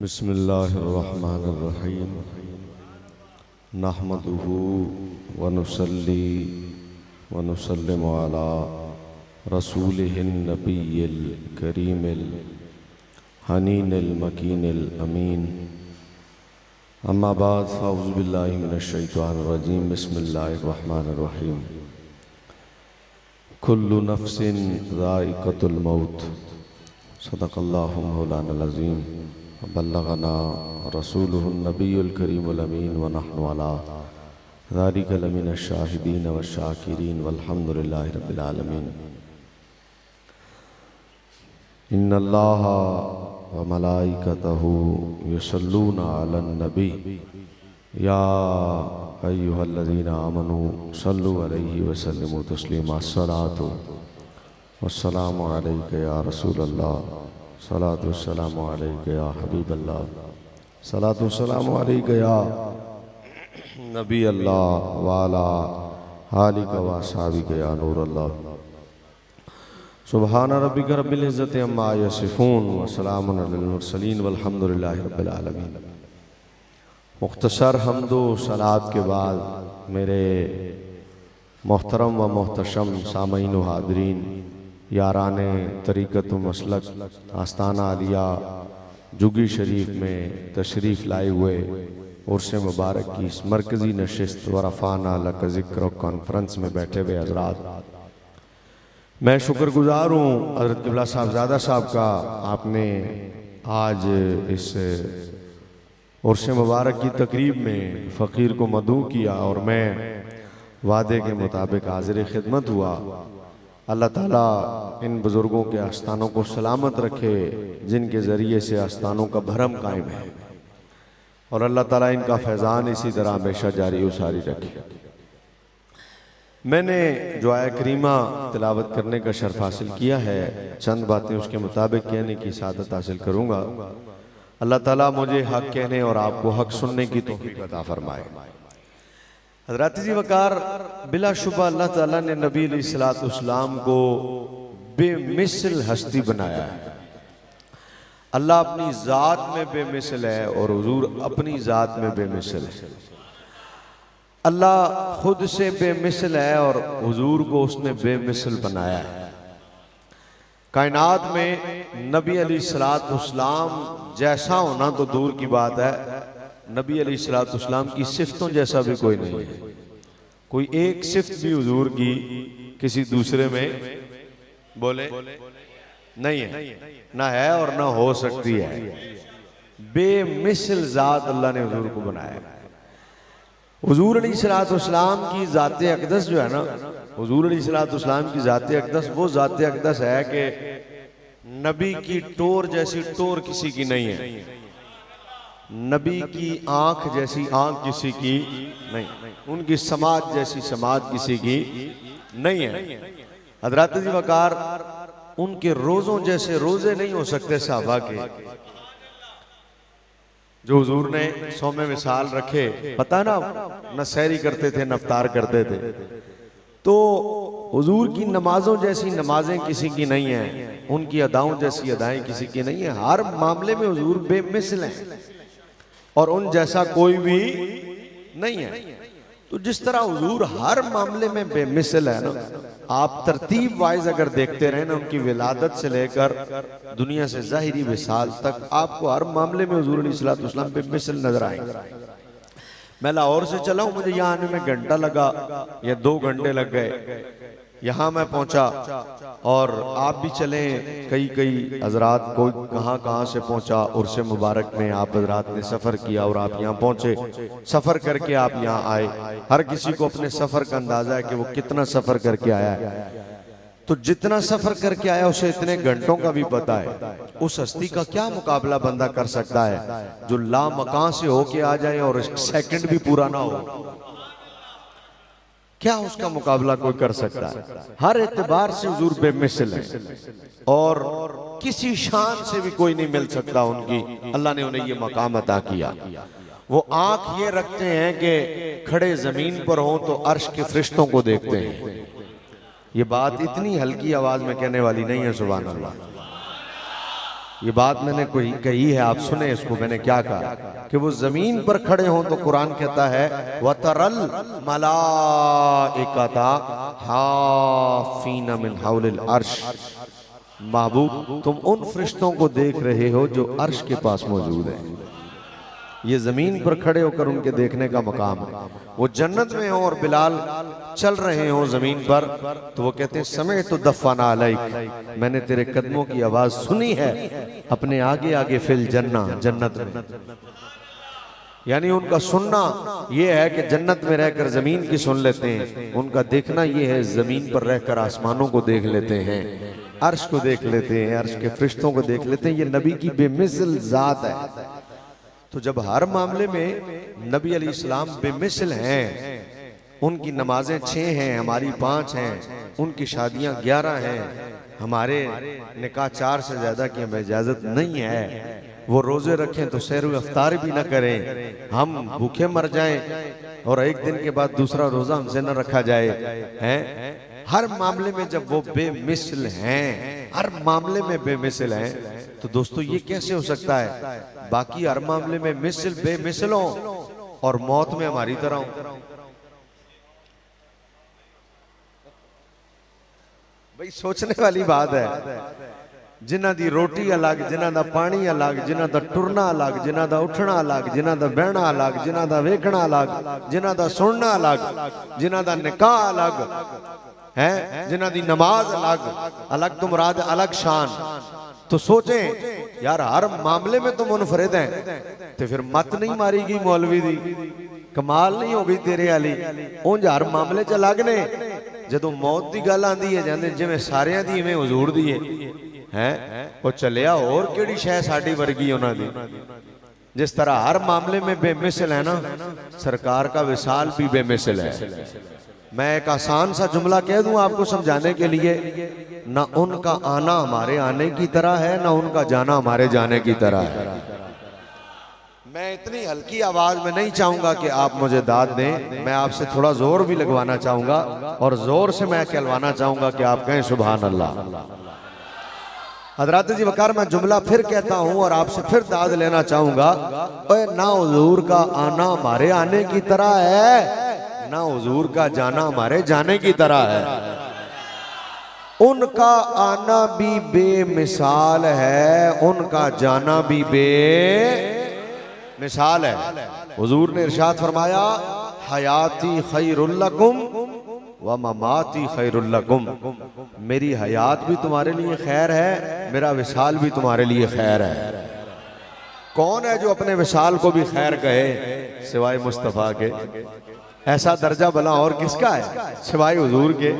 बिस्मिल्लाहिर्रहमानिर्रहीम नहमदुहु व नुसल्ली व नुसल्लिमु अला रसूलिहिन नबिय्यिल करीमिल हनीनिल मकीनिल अमीन अम्मा बाद फ़अऊज़ु बिल्लाहि मिनश शैतानिर रजीम बिस्मिल्लाहिर्रहमानिर्रहीम कुल्लु नफ्सिन ज़ाइक़तुल मौत सदक़ल्लाहु मौलानाल अज़ीम बल्लगना रसूलुहुन नबियुल करीमुल अमीन व नहनु अला ज़ालिका लमिनश शाहिदीन व शाकिरीन वल्हम्दुलिल्लाहि रब्बिल आलमीन। इन्नल्लाहा व मलाइकतहु युसल्लूना अलन नबी या अय्युहल्लज़ीना आमनू सल्लु अलैहि व सल्लिमू तस्लीमा। अस्सलातु वस्सलामु अलैका या रसूलल्लाह सलातु वस्सलामु अलैका या हबीबल्लाह सलातु वस्सलामु अलैका या नबी अल्लाह वाला आलिका व अस्हाबिका या नूर अल्लाह। सुब्हान रब्बिका रब्बिल इज़्ज़ति अम्मा यसिफून व सलामुन अलल मुरसलीन वल्हम्दुलिल्लाहि रब्बिल आलमीन। मुख्तसर हम्दो सलात के बाद मेरे मोहतरम व मोहतशम सामईन व हाज़रीन याराने तरीक़त मसलक आस्ताना आलिया जुगी शरीफ में तशरीफ़ लाए हुए उर्स मुबारक की इस मरकज़ी नशिस्त व रफ़ाना लक ज़िक्र कॉन्फ्रेंस में बैठे हुए हज़रात, मैं शुक्रगुज़ार हूँ हज़रत क़िबला साहबज़ादा साहब का। आपने आज इस उर्स मुबारक की तकरीब में फ़कीर को मदू किया और मैं वादे के मुताबिक हाज़िर खिदमत हुआ। अल्लाह ताला इन बुज़ुर्गों के आस्थानों को सलामत रखे जिनके ज़रिए से आस्थानों का भरम कायम है, और अल्लाह ताला इनका फैज़ान इसी तरह हमेशा जारी व सारी रखे। मैंने जो आया करीमा तिलावत करने का शर्फ हासिल किया है, चंद बातें उसके मुताबिक कहने की सादत हासिल करूँगा। अल्लाह ताला मुझे हक़ कहने और आपको हक़ सुनने की तौफ़ीक़ अता फरमाए। हज़रात जी वकार, बिलाशुबा अल्लाह ताला ने नबी अलैहिस्सलाम को बेमिसल हस्ती बनाया है। अल्लाह अपनी ज़ात में बेमिसल है और हुजूर अपनी ज़ात में बेमिसल है। अल्लाह खुद से बेमिसल है और हुजूर को उसने बेमिसल बनाया है। कायनात में नबी अलैहिस्सलाम जैसा होना तो दूर की बात है, नबी अलैहिस्सलाम की सिफ्तों जैसा भी कोई नहीं है। कोई एक सिफ्त भी हुजूर की किसी दूसरे में बोले नहीं है, ना है और ना हो सकती है। बेमिसल ज़ात अल्लाह ने हुजूर को बनाया है। हुजूर अलैहिस्सलाम की ज़ात अक़दस जो है ना, हुजूर अलैहिस्सलाम की ज़ात अक़दस वो ज़ात अक़दस है कि नबी की टोर जैसी टोर किसी की नहीं है, नबी की आंख जैसी आंख किसी की नहीं, उनकी समाज जैसी समाज किसी की नहीं है। हज़रात जी वकार, उनके रोज़ों जैसे रोज़े नहीं हो सकते सहाबा के जो हुजूर ने सौमे विसाल रखे। पता ना, न सहरी करते थे न इफ्तार करते थे। तो हुजूर की नमाजों जैसी नमाजें किसी की नहीं है, उनकी अदाओं जैसी अदाएं किसी की नहीं है। हर मामले में हुजूर बेमिसल हैं और उन जैसा कोई भी नहीं है। तो जिस तरह हुजूर हर मामले में बेमिसल है ना, आप तरतीब वाइज अगर देखते रहे ना, उनकी विलादत से लेकर दुनिया से ज़ाहिरी विसाल तक आपको हर मामले में हुजूर अलैहिस्सलाम बेमिसल नजर आएंगे। मैं लाहौर से चला हूँ, मुझे यहाँ आने में घंटा लगा या 2 घंटे लग गए। यहाँ मैं पहुंचा और आप भी चलें, कई हजरात कोई कहाँ से पहुंचा उर्स मुबारक में। आप हजरात ने सफ़र किया और आप यहाँ पहुंचे, सफ़र करके आप यहाँ आए। हर किसी को अपने सफ़र का अंदाजा है कि वो कितना सफ़र करके आया है। तो जितना सफ़र करके आया उसे इतने घंटों का भी पता है। उस हस्ती का क्या मुकाबला बंदा कर सकता है जो लामकान से होके आ जाए और सेकंड भी पूरा ना हो? क्या उसका मुकाबला कोई कर सकता है? हर एतबार से हुजूर बेमिसल है और किसी शान से भी कोई नहीं मिल सकता उनकी। अल्लाह ने उन्हें ये मकाम अता किया। वो आंख ये रखते हैं कि खड़े जमीन पर हों तो अर्श के फरिश्तों को देखते हैं। ये बात इतनी हल्की आवाज में कहने वाली नहीं है, सुभान अल्लाह। ये बात मैंने कोई कही है, आप सुने इसको। मैंने क्या कहा कि वो जमीन पर खड़े हों तो कुरान कहता है वतरल मलाइकता हाफीना मिन हौलिल अर्श। महबूब तुम उन फरिश्तों को देख रहे हो जो अर्श के पास मौजूद है। ये जमीन पर खड़े होकर उनके देखने का मकाम है। वो जन्नत में हो और बिलाल चल रहे हो जमीन पर, तो वो कहते हैं समय तो दफाना अलैक, मैंने तेरे कदमों की आवाज सुनी है अपने आगे आगे फिल जन्ना, जन्नत में। यानी उनका सुनना ये है कि जन्नत में रहकर जमीन की सुन लेते हैं, उनका देखना ये है जमीन पर रहकर आसमानों को देख लेते हैं, अर्श को देख लेते हैं, अर्श के फरिश्तों को देख लेते हैं। ये नबी की बेमिसल जात है। तो जब हर मामले में नबी अलैहिस्सलाम बेमिसल हैं, उनकी नमाजें 6 हैं, हमारी 5 हैं, उनकी शादियां 11 हैं, हमारे निकाह 4 से ज्यादा की हमें इजाजत नहीं है, वो रोजे रखें तो सैर अफ्तार भी ना करें, हम भूखे मर जाएं और एक दिन के बाद दूसरा रोजा हमसे न रखा जाए, हैं? हर मामले में जब वो बेमिसल हैं, हर मामले में बेमिसल हैं, तो दोस्तों ये कैसे हो सकता है बाकी हर मामले में मिसल बेमिसल हो और मौत में हमारी तरह हो? भाई सोचने वाली बात है। जिन्हां दी रोटी अलग, जिन्हां दा पानी अलग, जिन्हां दा टुरना अलग, जिन्हां दा उठना अलग, जिन्हां दा बहना अलग, जिन्हां दा वेखना अलग, जिन्हां दा सुनना अलग, जिन्हां दा निकाह अलग है, जिन्हां दी नमाज अलग, अलग तो मुराद अलग शान। तो सोचें यार हर मामले में तुम मुनफरिद हैं, तो फिर मत नहीं मारीगी मौलवी दी, कमाल नहीं होगी तेरे वाली। उंज हर मामले च अलग ने, जदों मौत की गल आंदी है जांदे जिवें सारियां दी इवें हुजूर दी है, वो चलिया और केड़ी शय साडी वर्गी उन्हां दी। जिस तरह हर मामले में बेमिसल है ना, सरकार का विसाल भी बेमिसल है। मैं एक आसान सा जुमला कह दूं आपको समझाने के लिए, ना उनका आना हमारे आने की तरह है, ना उनका जाना हमारे जाने की तरह है। मैं इतनी हल्की आवाज में नहीं चाहूंगा कि आप मुझे दाद दें, मैं आपसे थोड़ा जोर भी लगवाना चाहूंगा और जोर से मैं कहलवाना चाहूंगा कि आप कहें सुभान अल्लाह। हजरत जी वकार मैं जुमला फिर कहता हूं और आपसे फिर दाद लेना चाहूंगा, ना हुजूर का आना हमारे आने की तरह है, ना हुजूर का जाना हमारे जाने की तरह है। उनका आना भी बेमिसाल है, उनका जाना भी बेमिसाल है। हुजूर ने इरशाद फरमाया हयाती खैरुल लकुम व ममाती खैरुल लकुम, मेरी हयात भी तुम्हारे लिए खैर है, मेरा विसाल भी तुम्हारे लिए खैर है। कौन है जो अपने विसाल को भी खैर कहे सिवाय मुस्तफा के? ऐसा दर्जा भला और किसका है सिवाय हुजूर के?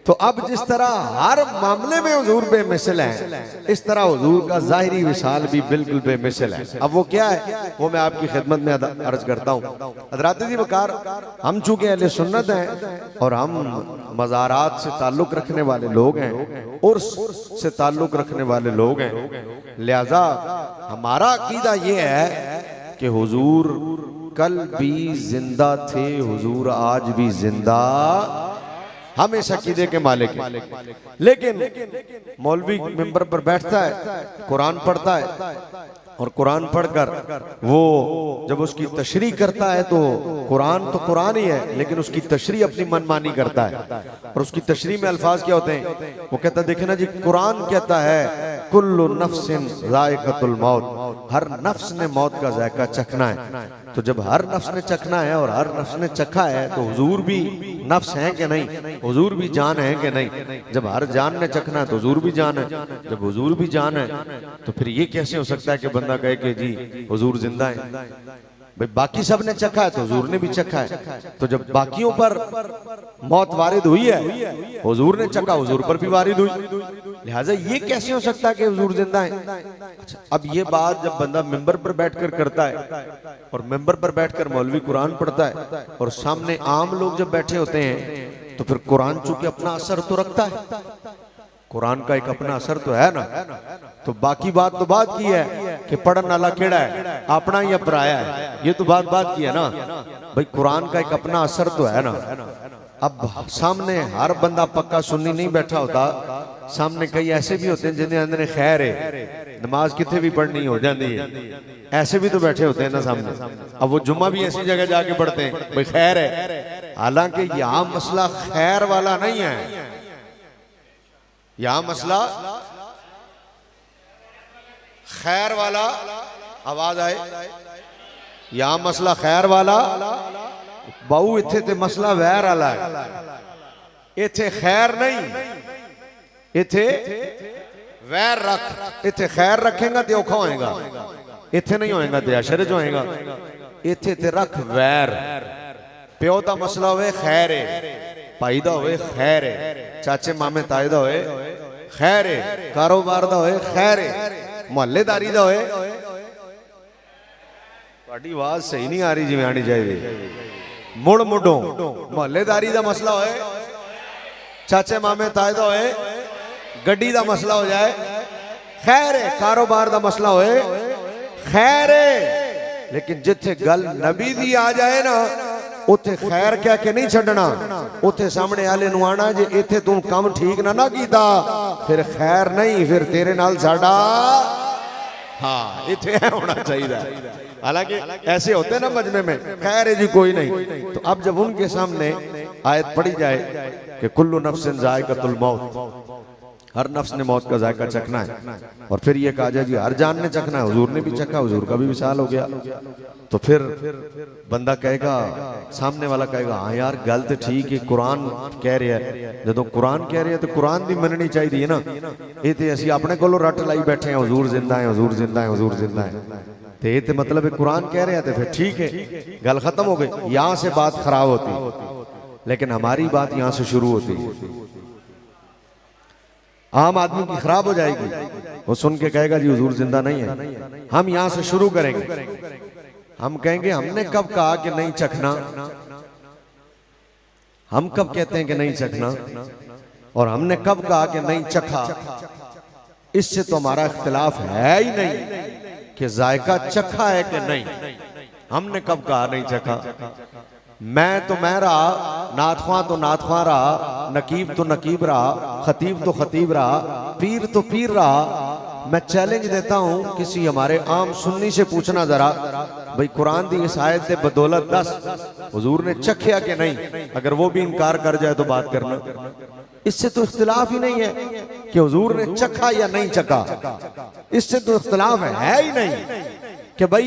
तो अब जिस तरह हर मामले में हुजूर बेमिसल है, इस तरह हुजूर का जाहिरी विसाल भी बिल्कुल बेमिसल है। अब वो क्या है वो मैं आपकी खिदमत में अर्ज करता हूँ। हज़रात जी वकार, हम चूंकि अहले सुन्नत हैं और हम मज़ारात से ताल्लुक रखने वाले लोग हैं, उर्स से ताल्लुक रखने वाले लोग हैं, लिहाजा हमारा अकीदा ये है कि हुजूर कल भी जिंदा थे, हुजूर आज भी जिंदा, हम इस अकीदे के मालिक हैं। लेकिन मौलवी मिंबर पर बैठता है, कुरान पढ़ता है और कुरान पढ़कर वो जब उसकी तशरीह करता है तो कुरान ही है, लेकिन उसकी तशरीह अपनी मनमानी करता है। और उसकी तशरीह में अल्फाज क्या होते हैं? वो कहता है देखना जी, कुरान कहता है कुल्लु नफ्सिन ज़ाइक़तुल मौत, हर नफ्स ने मौत का जायका चखना है। तो जब हर नफ्स ने चखना है और हर नफ्स ने चखा है, तो हुजूर भी नफ्स है कि नहीं, हुजूर भी जान है कि नहीं? जब हर जान ने चखना है तो हुजूर भी जान है, जब हुजूर भी जान है तो फिर ये कैसे हो सकता है कि बंदा कहे कि जी हुजूर जिंदा है? भाई बाकी सब ने चखा है तो हुजूर ने भी चखा है। तो जब बाकियों पर मौत वारिद हुई है, हुजूर ने चखा, हुजूर पर भी वारिद हुई, लिहाजा ये कैसे हो सकता है कि हुजूर जिंदा है? अच्छा, अब ये बात जब बंदा मिंबर पर बैठकर करता है और मिंबर पर बैठकर मौलवी कुरान पढ़ता है और सामने आम लोग जब बैठे होते हैं, तो फिर कुरान चूंकि अपना असर तो रखता है, कुरान का एक अपना असर तो है ना। तो बाकी बात तो बात की है कि पढ़ने वाला केड़ा है, अपना या पराया है, ये तो बात की है ना। भाई कुरान का एक अपना असर तो है ना। अब सामने हर बंदा पक्का सुन्नी नहीं बैठा होता, सामने कई ऐसे भी होते हैं जिन्हें अंदर खैर है, नमाज कितने भी पढ़नी हो जाती है, ऐसे भी तो बैठे होते हैं ना सामने। अब वो जुम्मा भी ऐसी जगह जाके पढ़ते हैं भाई खैर है, हालांकि यहाँ मसला खैर वाला नहीं है, यहाँ मसला खैर वाला, आवाज आए, यहाँ मसला खैर वाला बहु, इत्थे ते मसला वैर वाला है, इत्थे खैर नहीं, इत्थे वैर रख, इत्थे खैर रखेगा तो औखा होएगा, इत्थे नहीं होएगा तो अशरज होएगा, इत्थे ते रख वैर। प्यो का मसला होवे खैर है, भाई दा होवे खैर है, चाचे मामे ताए दा होवे खैर है, कारोबार दा होवे खैर है, मोहल्लेदारी दा होवे, तुहाडी आवाज सही नहीं आ रही जिवें आनी चाहिए, मुड़ मुडो मोहल्लेदारी दा मसला होए, चाचे मामे ताए दा होए, गड्डी दा मसला हो जाए खैर है, कारोबार दा मसला होए खैर है, लेकिन जिथे गल नबी दी आ जाए ना उथे खैर कह के नहीं छड़ना, उथे सामने वाले नु आना जे इथे तू काम ठीक ना कीता फिर खैर नहीं, फिर तेरे नाल साडा हाँ इथे होना चाहिए। हालांकि ऐसे होते ना मजमे में खैर है जी कोई नहीं, तो अब जब उनके सामने आयत पढ़ी जाए कि कुल्लु नफ्सिन जायकातुल मौत, हर नफ्स ने मौत का जायका चखना है, और फिर ये कहा जाए जी हर जान ने चखना है, हुजूर ने भी चखा, हुजूर का भी विशाल हो गया, तो फिर बंदा कहेगा, सामने वाला कहेगा हाँ यार गल तो ठीक है, कुरान कह रहा है, जो कुरान कह रहे हैं तो कुरान भी मननी चाहिए ना, ये तो असी अपने कोलों रट लाई बैठे हैं हुजूर जिंदा है, हुजूर जिंदा है, हुजूर जिंदा है, तो ये तो मतलब है कुरान कह रहे हैं तो फिर ठीक है, गल खत्म हो गई, यहाँ से बात खराब होती, लेकिन हमारी बात यहाँ से शुरू होती है। आम आदमी की खराब हो जाएगी, वो सुन के कहेगा जी हुजूर जिंदा नहीं है, हम यहां से शुरू करेंगे, हम कहेंगे हमने कब कहा कि नहीं चखना, हम कब कहते हैं कि नहीं चखना, और हमने कब कहा कि नहीं चखा, इससे तो हमारा इख्तिलाफ है ही नहीं कि जायका चखा है कि नहीं, हमने कब कहा नहीं चखा, मैं तो मैं रहा, नाथख्वां तो नाथख्वां रहा, नकीब तो नकीब रहा, खतीब तो खतीब रहा, पीर तो पीर रहा। मैं चैलेंज देता हूं किसी हमारे आम सुन्नी से पूछना जरा भाई कुरान दी इस आयत से बदौलत 10 हुजूर ने चखिया कि नहीं, अगर वो भी इनकार कर जाए तो बात करना, इससे तो इख्तिलाफ ही नहीं है कि हुजूर ने चखा या नहीं चखा, इससे तो इख्तिलाफ है ही नहीं कि भाई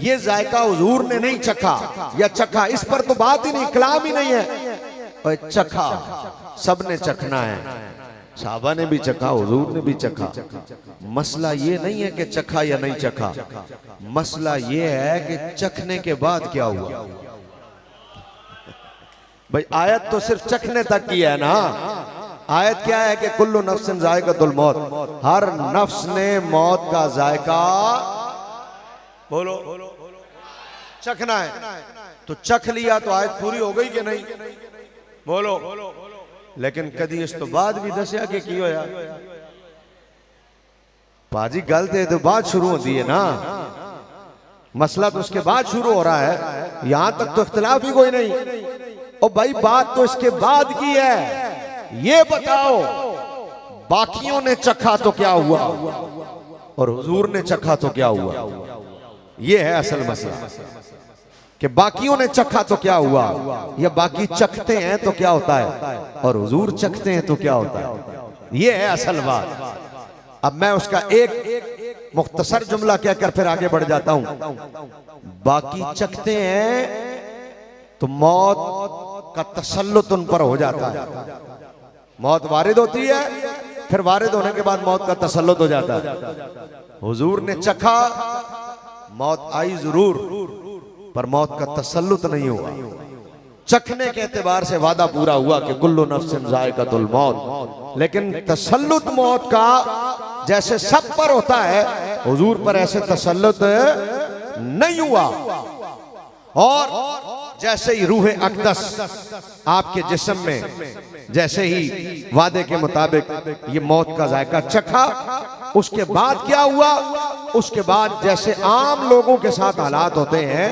ये जायका हुजूर ने नहीं चखा या चखा, इस पर तो बात ही नहीं, कलाम ही नहीं है, और चखा सबने चखना है, साहबा ने भी चखा, हुजूर ने भी चखा। मसला ये नहीं है कि चखा या नहीं चखा, मसला ये है कि चखने के बाद क्या हुआ। भाई आयत तो सिर्फ चखने तक की है ना, आयत क्या है कि कुल्लु नफ्सिन जायकातुल मौत, हर नफ्स ने मौत का जायका बोलो चखना है, तो चख लिया तो आयत पूरी हो गई कि नहीं, बोलो। लेकिन कदी इस तो बाद भी दसिया कि की होया, पाजी गल तो बाद शुरू होती है ना, मसला तो उसके बाद शुरू हो रहा है, यहां तक तो इख्तिलाफ ही कोई नहीं, और भाई बात तो इसके बाद की है, ये बताओ बाकियों ने चखा तो क्या हुआ और हुजूर ने चखा तो क्या हुआ, ये है असल मसला कि बाकियों ने चखा तो क्या हुआ, या बाकी चखते हैं तो क्या होता है और हुजूर चखते हैं तो क्या होता है, ये है असल बात। अब मैं उसका एक मुख्तसर जुमला कहकर फिर आगे बढ़ जाता हूं। बाकी चखते हैं तो मौत का तसल्लुत उन पर हो जाता है, मौत वारिद होती है, फिर वारिद होने के बाद मौत का तसल्लुत हो जाता है। हुजूर ने चखा, मौत आई जरूर पर मौत का तसल्लुत नहीं हुआ, चखने के एतबार से वादा पूरा हुआ कि कुल्लु नफ्सिन जायकातुल मौत, लेकिन तसल्लुत मौत का जैसे सब पर होता है हुजूर पर ऐसे तसल्लुत नहीं हुआ। और जैसे ही रूह अक़दस आपके जिस्म में जैसे ही वादे के मुताबिक ये मौत का जायका चखा, उसके बाद क्या हुआ, उसके बाद जैसे आम लोगों के साथ हालात होते हैं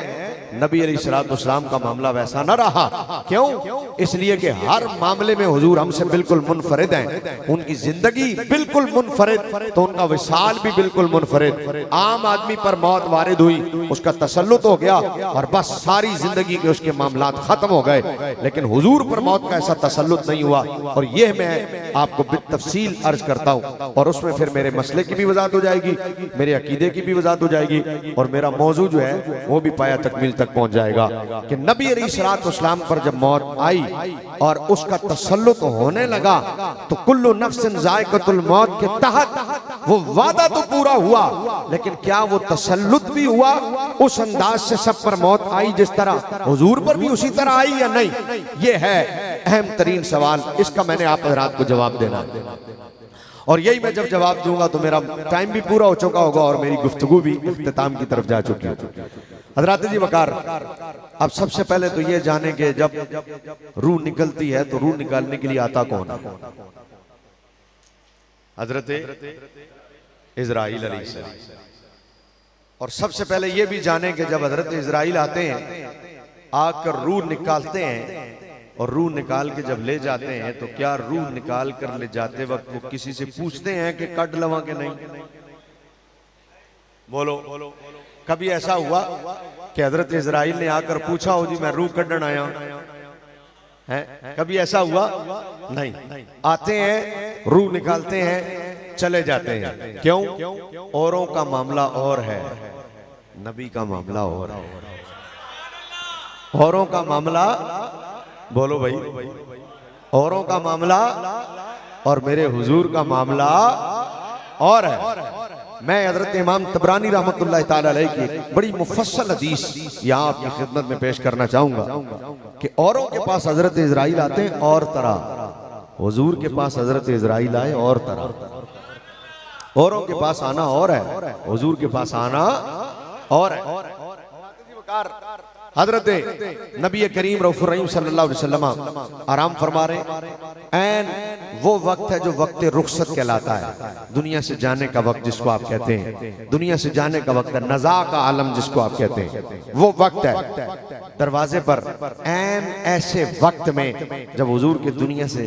नबी अलैहिस्सलाम का मामला वैसा न रहा। क्यों? इसलिए कि हर मामले में हुजूर हमसे बिल्कुल मुनफरिद हैं, उनकी जिंदगी बिल्कुल मुनफरिद, तो उनका विसाल भी बिल्कुल मुनफरिद। आम आदमी पर मौत वारिद हुई, उसका तसल्लुत हो गया और बस सारी जिंदगी के उसके मामलात खत्म हो गए, लेकिन हुजूर पर मौत का ऐसा तसल्लुत नहीं हुआ। और यह मैं आपको तफसील अर्ज करता हूं और उसमें फिर मेरे मसले की भी वजाहत हो जाएगी, मेरे अकीदे की भी वजाहत हो जाएगी और मेरा मौजू जो है वो भी पाया तकमील तक पहुंच जाएगा कि नबी अलैहिस्सलाम पर जब मौत आई और उसका तसल्लुत होने लगा तो कुल्लु नफ्सिन जायक़तुल मौत के तहत वो वादा तो पूरा हुआ, लेकिन क्या वो तसल्लुत भी हुआ उस अंदाज से सब पर मौत आई जिस तरह हुजूर पर भी उसी तरह आई या नहीं? ये है अहम तरीन सवाल, इसका मैंने आप हज़रात को जवाब देना है और यही मैं जब जवाब दूंगा तो मेरा टाइम भी पूरा हो चुका होगा और मेरी गुफ्तगू भी इख्तिताम की तरफ जा चुकी है। हज़रात जी वकार, अब सबसे पहले तो ये जाने के जब रूह निकलती है तो रूह निकालने के लिए आता कौन है? हजरत इज़राइल अलैहिस्सलाम। और सबसे पहले ये भी जाने के जब हजरत इज़राइल आते हैं, आकर रूह निकालते हैं और रूह निकाल के जब ले जाते हैं तो क्या रूह निकाल कर ले जाते वक्त वो किसी से पूछते हैं कि कट लवा के नहीं? बोलो, कभी ऐसा हुआ कि हजरत इज़राइल ने आकर पूछा हो जी मैं रूह कढ़न आया है? कभी ऐसा हुआ? नहीं। आते हैं, रूह निकालते हैं, चले जाते हैं। क्यों? औरों का मामला और है, नबी का मामला और है। औरों का मामला, बोलो भाई, औरों का मामला और मेरे हुजूर का मामला और है। मैं हजरत इमाम तबरानी रहमतुल्लाह ताला अलैह की बड़ी मुफस्सल हदीस यहाँ आपकी खिदमत में पेश करना चाहूंगा कि औरों के पास हजरत इज़राइल आते हैं और तरह, हुजूर के पास हजरत इज़राइल आए और तरह। औरों के पास आना और है, हुजूर के पास आना और है। हजरत नबी करीम रऊफ़ुर रहीम सल्लल्लाहु अलैहि वसल्लम आराम फरमा रहे। ऐन वो वक्त है जो वक्त रुखसत कहलाता है, दुनिया से जाने का वक्त जिसको आप कहते हैं, दुनिया से जाने का वक्त है, नज़ा का आलम जिसको आप कहते हैं, वो वक्त है। दरवाजे पर ऐन ऐसे वक्त में जब हुजूर के दुनिया से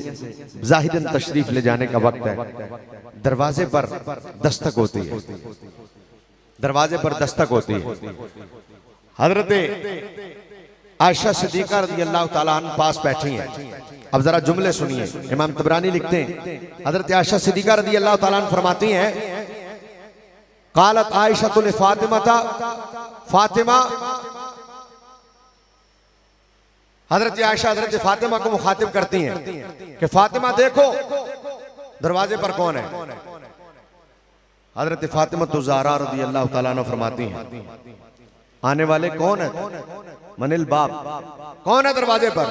ज़ाहिदन तशरीफ ले जाने का वक्त है, दरवाजे पर दस्तक होती है, दरवाजे पर दस्तक होती है। हजरत आयशा सिद्दीक़ा रज़ी अल्लाह ताला अन्हा पास बैठी हैं। अब जरा जुमले सुनिए, इमाम तबरानी लिखते हैं, हजरत आयशा सिद्दीक़ा रज़ी अल्लाह ताला अन्हा फरमाती हैं, क़ालत आयशा तुल फातिमा था, फातिमा, हजरत आयशा हजरत फातिमा को मुखातिब करती हैं कि फातिमा देखो दरवाजे पर कौन है। हजरत फातिमा तो ज़हरा रज़ी अल्लाह ताला अन्हा फरमाती हैं, आने वाले कौन है? मनिल बाप, कौन है दरवाजे पर?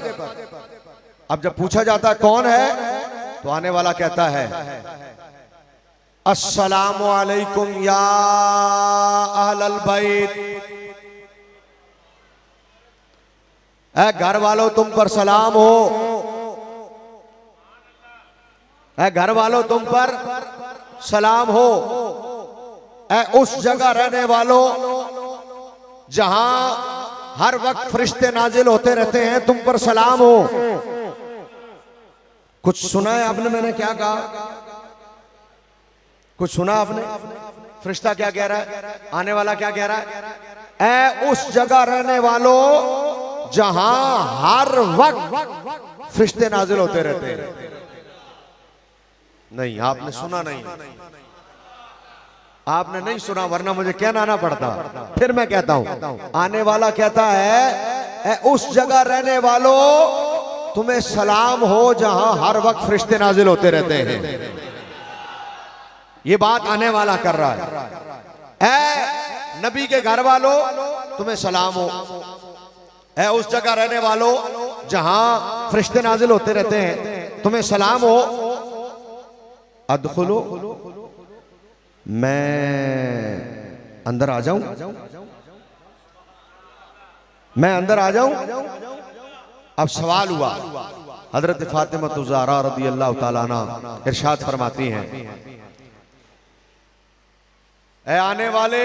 अब जब पूछा जाता है कौन है तो आने वाला कहता है अस्सलामु अलैकुम या अहलल बैत, ऐ घर वालों तुम पर सलाम हो, ऐ घर वालों तुम पर सलाम हो, ऐ उस जगह रहने वालों जहां हर वक्त फरिश्ते नाजिल होते रहते हैं, तुम पर सलाम हो। कुछ सुना है आपने मैंने क्या कहा? कुछ सुना आपने? फरिश्ता क्या कह रहा है? आने वाला क्या कह रहा है? ऐ उस जगह रहने वालों जहां हर वक्त फरिश्ते नाजिल होते रहते हैं। नहीं, आपने सुना नहीं, आपने नहीं सुना, वरना मुझे कहना ना पड़ता। फिर मैं कहता हूं, आने वाला कहता है उस जगह रहने वालों तुम्हें सलाम हो जहां हर वक्त फरिश्ते नाजिल होते रहते हैं। ये बात आने वाला कर रहा है। ऐ नबी के घर वालों तुम्हें सलाम हो, ऐ उस जगह रहने वालों जहां फरिश्ते नाजिल होते रहते हैं, तुम्हें सलाम हो। अदखुलो, मैं अंदर आ जाऊं, मैं अंदर आ जाऊं। अब सवाल हुआ, हजरत फातिमा ज़हरा रज़ी अल्लाह ताला अन्हा इरशाद फरमाती हैं, ऐ आने वाले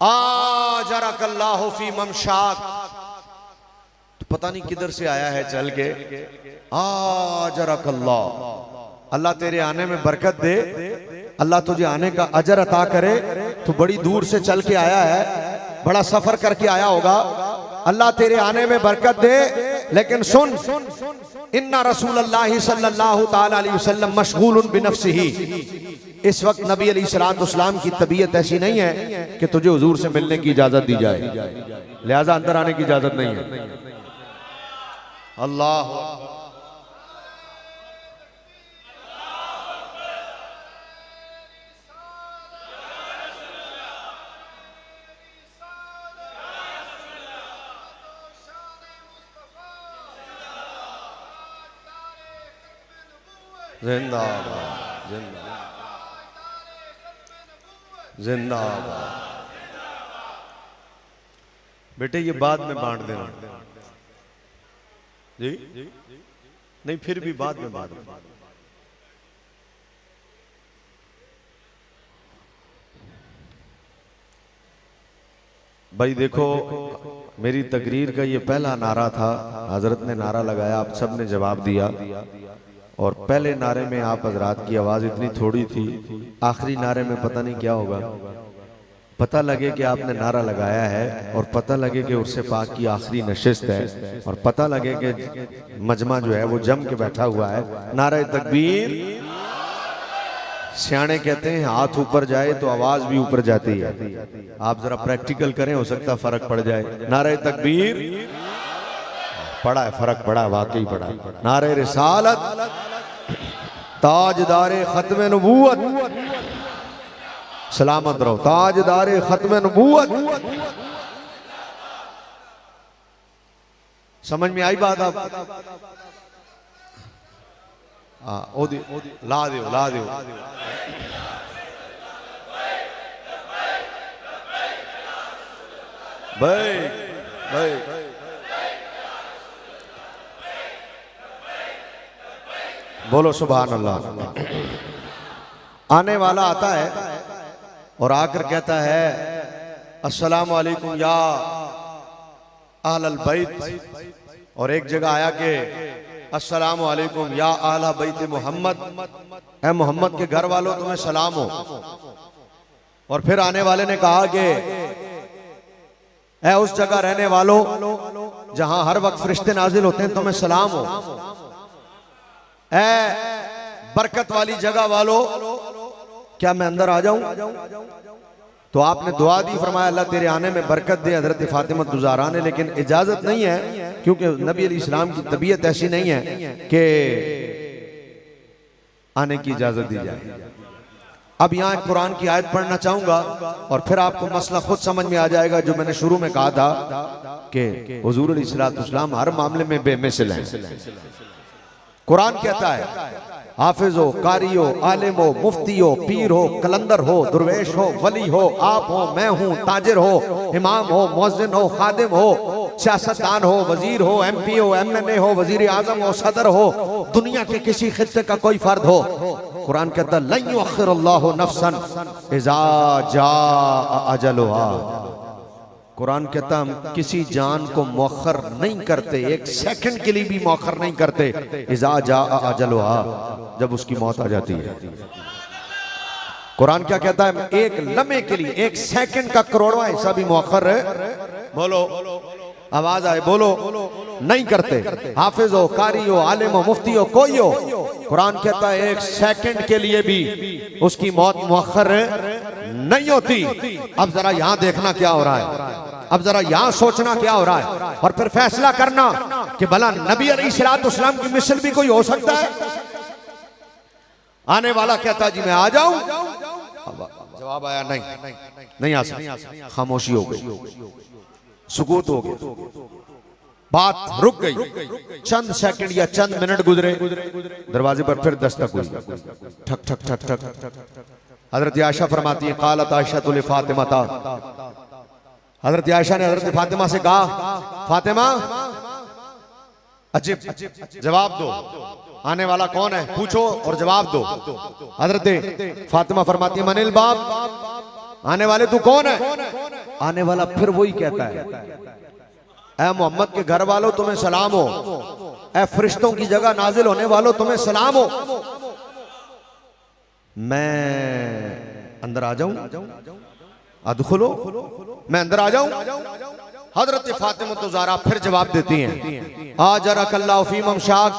आ जा जरकल्लाहु फी ममशाक, तो पता नहीं किधर से आया है चल के, जरकल्लाह, अल्लाह तेरे आने में बरकत दे, अल्लाह तुझे आने का अजर अता करे। तो बड़ी दूर से चल के आया है, बड़ा सफर करके आया होगा, अल्लाह तेरे आने में बरकत दे। लेकिन सुन, इन्ना रसूलुल्लाह सल्लल्लाहु ताला अलैहि वसल्लम मशगूलुन बिनफ्सिही, इस वक्त नबी अलैहिस्सलाम की तबीयत ऐसी नहीं है कि तुझे हुजूर से मिलने की इजाजत दी जाए, लिहाजा अंदर आने की इजाजत नहीं है। अल्लाह जिंदाबाद, जिंदाबाद, जिंदाबाद। बेटे ये बाद में बांट देना जी, नहीं फिर भी बाद में बांट देना। भाई देखो, मेरी तकरीर का ये पहला नारा था, हजरत ने नारा लगाया, आप सब ने जवाब दिया, और पहले नारे में आप हजरात की आवाज इतनी थोड़ी थी, आखिरी नारे में पता नहीं क्या होगा, पता लगे कि आपने नारा लगाया है, और पता लगे कि उर्से पाक की आखिरी नशिस्त है, और पता लगे कि मजमा जो है वो जम के बैठा हुआ है। नारे तकबीर, सियाने कहते हैं हाथ ऊपर जाए तो आवाज भी ऊपर जाती है, आप जरा प्रैक्टिकल करें, हो सकता फर्क पड़ जाए। नारे तकबीर, पड़ा है, फर्क पड़ा, वाकई पड़ा। नारे रिसालत, ताजदारे खत्म नबूवत, सलामत रहो, ताजदारे खत्म नबूवत। समझ में आई बात? आप ला दो, ला दो। भाई भाई बोलो सुभान अल्लाह। आने वाला आता है और आकर कहता है अस्सलाम वालेकुम या अहलल बैत, और एक जगह आया कि अस्सलाम वालेकुम या आला बैत मोहम्मद, ऐ मोहम्मद के घर वालों तुम्हें सलाम हो। और फिर आने वाले ने कहा कि ऐ उस जगह रहने वालों जहां हर वक्त फरिश्ते नाजिल होते हैं तुम्हें सलाम हो। ऐ बरकत वाली जगह वालों क्या मैं अंदर आ जाऊं? तो आपने दुआ दी, फरमाया अल्लाह तेरे आने में बरकत दे हजरत फातिमा ज़हरा ने, लेकिन इजाजत नहीं है क्योंकि नबी अलैहिस्सलाम की तबीयत ऐसी नहीं है कि आने की इजाजत दी जाए। अब यहाँ एक कुरान की आयत पढ़ना चाहूंगा और फिर आपको मसला खुद समझ में आ जाएगा, जो मैंने शुरू में कहा था कि हुजूर अलैहिस्सलाम हर मामले में बेमिसल हैं। कुरान कहता है हाफिज हो, कारी हो, आलिम हो, मुफ्ती हो, पीर हो, कलंदर हो, दुर्वेश हो, वली हो, आप हो, मैं हूं, ताजिर हो, इमाम हो, मुअज्जिन हो, खादिम हो, सियासतदान हो, वजीर हो, एमपी हो, एमएनए हो, वजीर आजम हो, सदर हो, दुनिया के किसी खित्ते का कोई फर्द हो, कुरान कहता है लन युअख्खिरुल्लाहु नफ्सन इज़ा जाअ अजलुहा। कुरान कहता हम किसी जान को मौखर नहीं करते, एक सेकंड के लिए भी मौखर नहीं करते, इज़ा जाअ अजलुहा, जब उसकी मौत आ जाती है। कुरान क्या कहता है? एक लम्हे के लिए, एक सेकंड का करोड़वां हिस्सा भी मौखर है, बोलो आवाज आए, बोलो, नहीं करते। हाफिज हो, कारी हो, आलिम हो, मुफ्ती हो, कोई हो, कुरान कहता है एक सेकंड के लिए भी उसकी मौत मुअख्खर नहीं होती। अब जरा यहां देखना क्या हो रहा है, अब जरा यहां सोचना क्या हो रहा है, और फिर फैसला करना कि भला नबी अलैहिस्सलाम की मिसल भी कोई हो सकता है। आने वाला कहता जी मैं आ जाऊं, जवाब आया नहीं आ सकता, खामोशी हो गई, सुकूत हो गया, बात रुक गई। चंद सेकंड या चंद मिनट गुजरे, दरवाजे पर फिर दस्तक हुई, ठक ठक ठक ठक। हजरत आयशा फरमाती है कालत आयशा तुल फातिमा था, हजरत आयशा ने हजरत फातिमा से कहा फातिमा अजीब जवाब दो, आने वाला कौन है पूछो और जवाब दो। हजरत फातिमा फरमाती है मनिल बाप, आने वाले तू कौन है? आने वाला फिर वही कहता है, ऐ मोहम्मद के घर वालों तुम्हें सलाम हो, ऐ फरिश्तों की जगह नाजिल होने वालों तुम्हें सलाम हो। मैं अंदर आ जाऊं? अदखुलो, मैं अंदर आ जाऊं? हजरत फातिमा तो ज़हरा फिर जवाब देती हैं, आजरकल्लाहु फी ममशाक,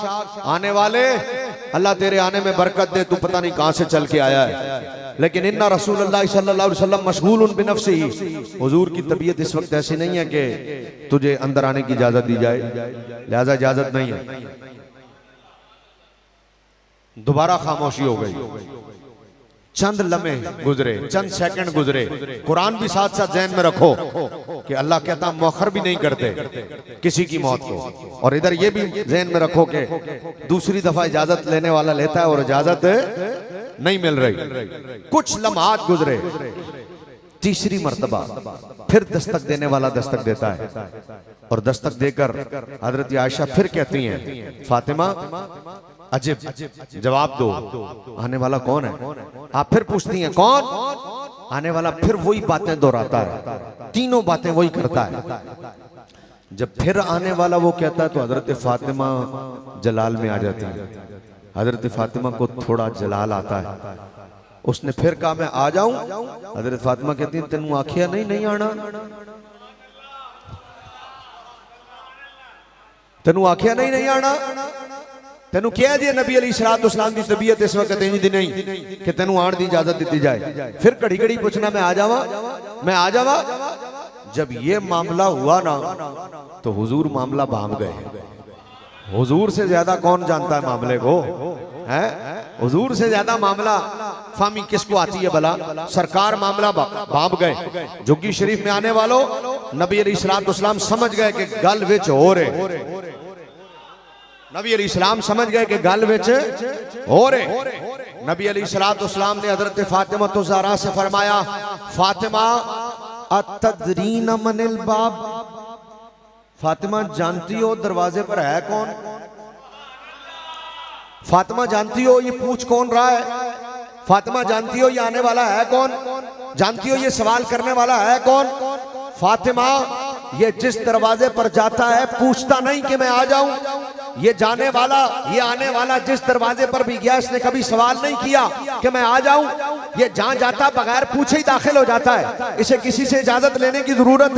आने वाले अल्लाह तेरे आने में बरकत दे, तू पता नहीं कहां से चल के आया है, लेकिन इन्ना रसूलुल्लाह सल्लल्लाहु अलैहि वसल्लम मशगूलुन बिनफ्सिही, हुजूर की तबीयत इस वक्त ऐसी नहीं है कि तुझे अंदर आने की इजाजत दी जाए, लिहाजा इजाजत नहीं है। दोबारा खामोशी हो गई। चंद लम्हे गुजरे, चंद सेकंड गुजरे। कुरान भी साथ साथ ज़हन में रखो कि अल्लाह कहता मौखर भी नहीं करते किसी की मौत को, और इधर ये भी ज़हन में रखो कि दूसरी दफा इजाजत लेने वाला लेता है और इजाजत नहीं मिल रही। कुछ लम्हात गुजरे, तीसरी मर्तबा फिर दस्तक देने वाला दस्तक देता है, और दस्तक देकर हजरत आयशा फिर कहती हैं, फातिमा अजिब, जवाब दो, आने वाला कौन है? आप फिर पूछती हैं कौन? आने वाला फिर वही बातें दोहराता है, तीनों बातें वही करता है। जब फिर आने वाला वो कहता है तो हजरत फातिमा जलाल में आ जाती है। हजरत फातिमा को थोड़ा जलाल आता है। उसने फिर कहा मैं आ जाऊं? हजरत फातिमा कहती है तेनू आखिया नहीं आना, तेनू आखिया नहीं आना, तेनू क्या जी नबी अलैहिस्सलाम की तबीयत इस वक्त इंज दी नहीं कि तेनू आने की इजाजत दी जाए। फिर घड़ी घड़ी पूछना मैं आ जावा, मैं आ जावा। जब ये मामला हुआ ना तो हुजूर मामला भांप गए। हुजूर से ज्यादा कौन जानता है मामले को? है हुजूर से ज्यादा मामला फामी किसको आती है भला? सरकार मामला भांप गए। जुग्गी शरीफ में आने वालों, नबी अलैहिस्सलाम समझ गए कि गल विच हो रहे, नबी अलैहिस्सलाम समझ गए कि गल विच हो रहे। नबी अलैहिस्सलाम ने हजरत फातिमा तो ज़हरा से फरमाया, फातिमा अतदरीन मनिल बाब, फातिमा जानती हो दरवाजे पर है कौन? फातिमा जानती हो ये पूछ कौन रहा है? फातिमा जानती हो ये आने वाला है कौन? जानती हो ये सवाल करने वाला है कौन? फातिमा ये जिस दरवाजे पर जाता है पूछता नहीं कि मैं आ जाऊं, ये जाने वाला, ये आने वाला जिस दरवाजे पर भी गया इसने कभी सवाल नहीं किया कि मैं आ जाऊं। ये जहां जाता बगैर पूछे ही दाखिल हो जाता है, इसे किसी से इजाजत लेने की जरूरत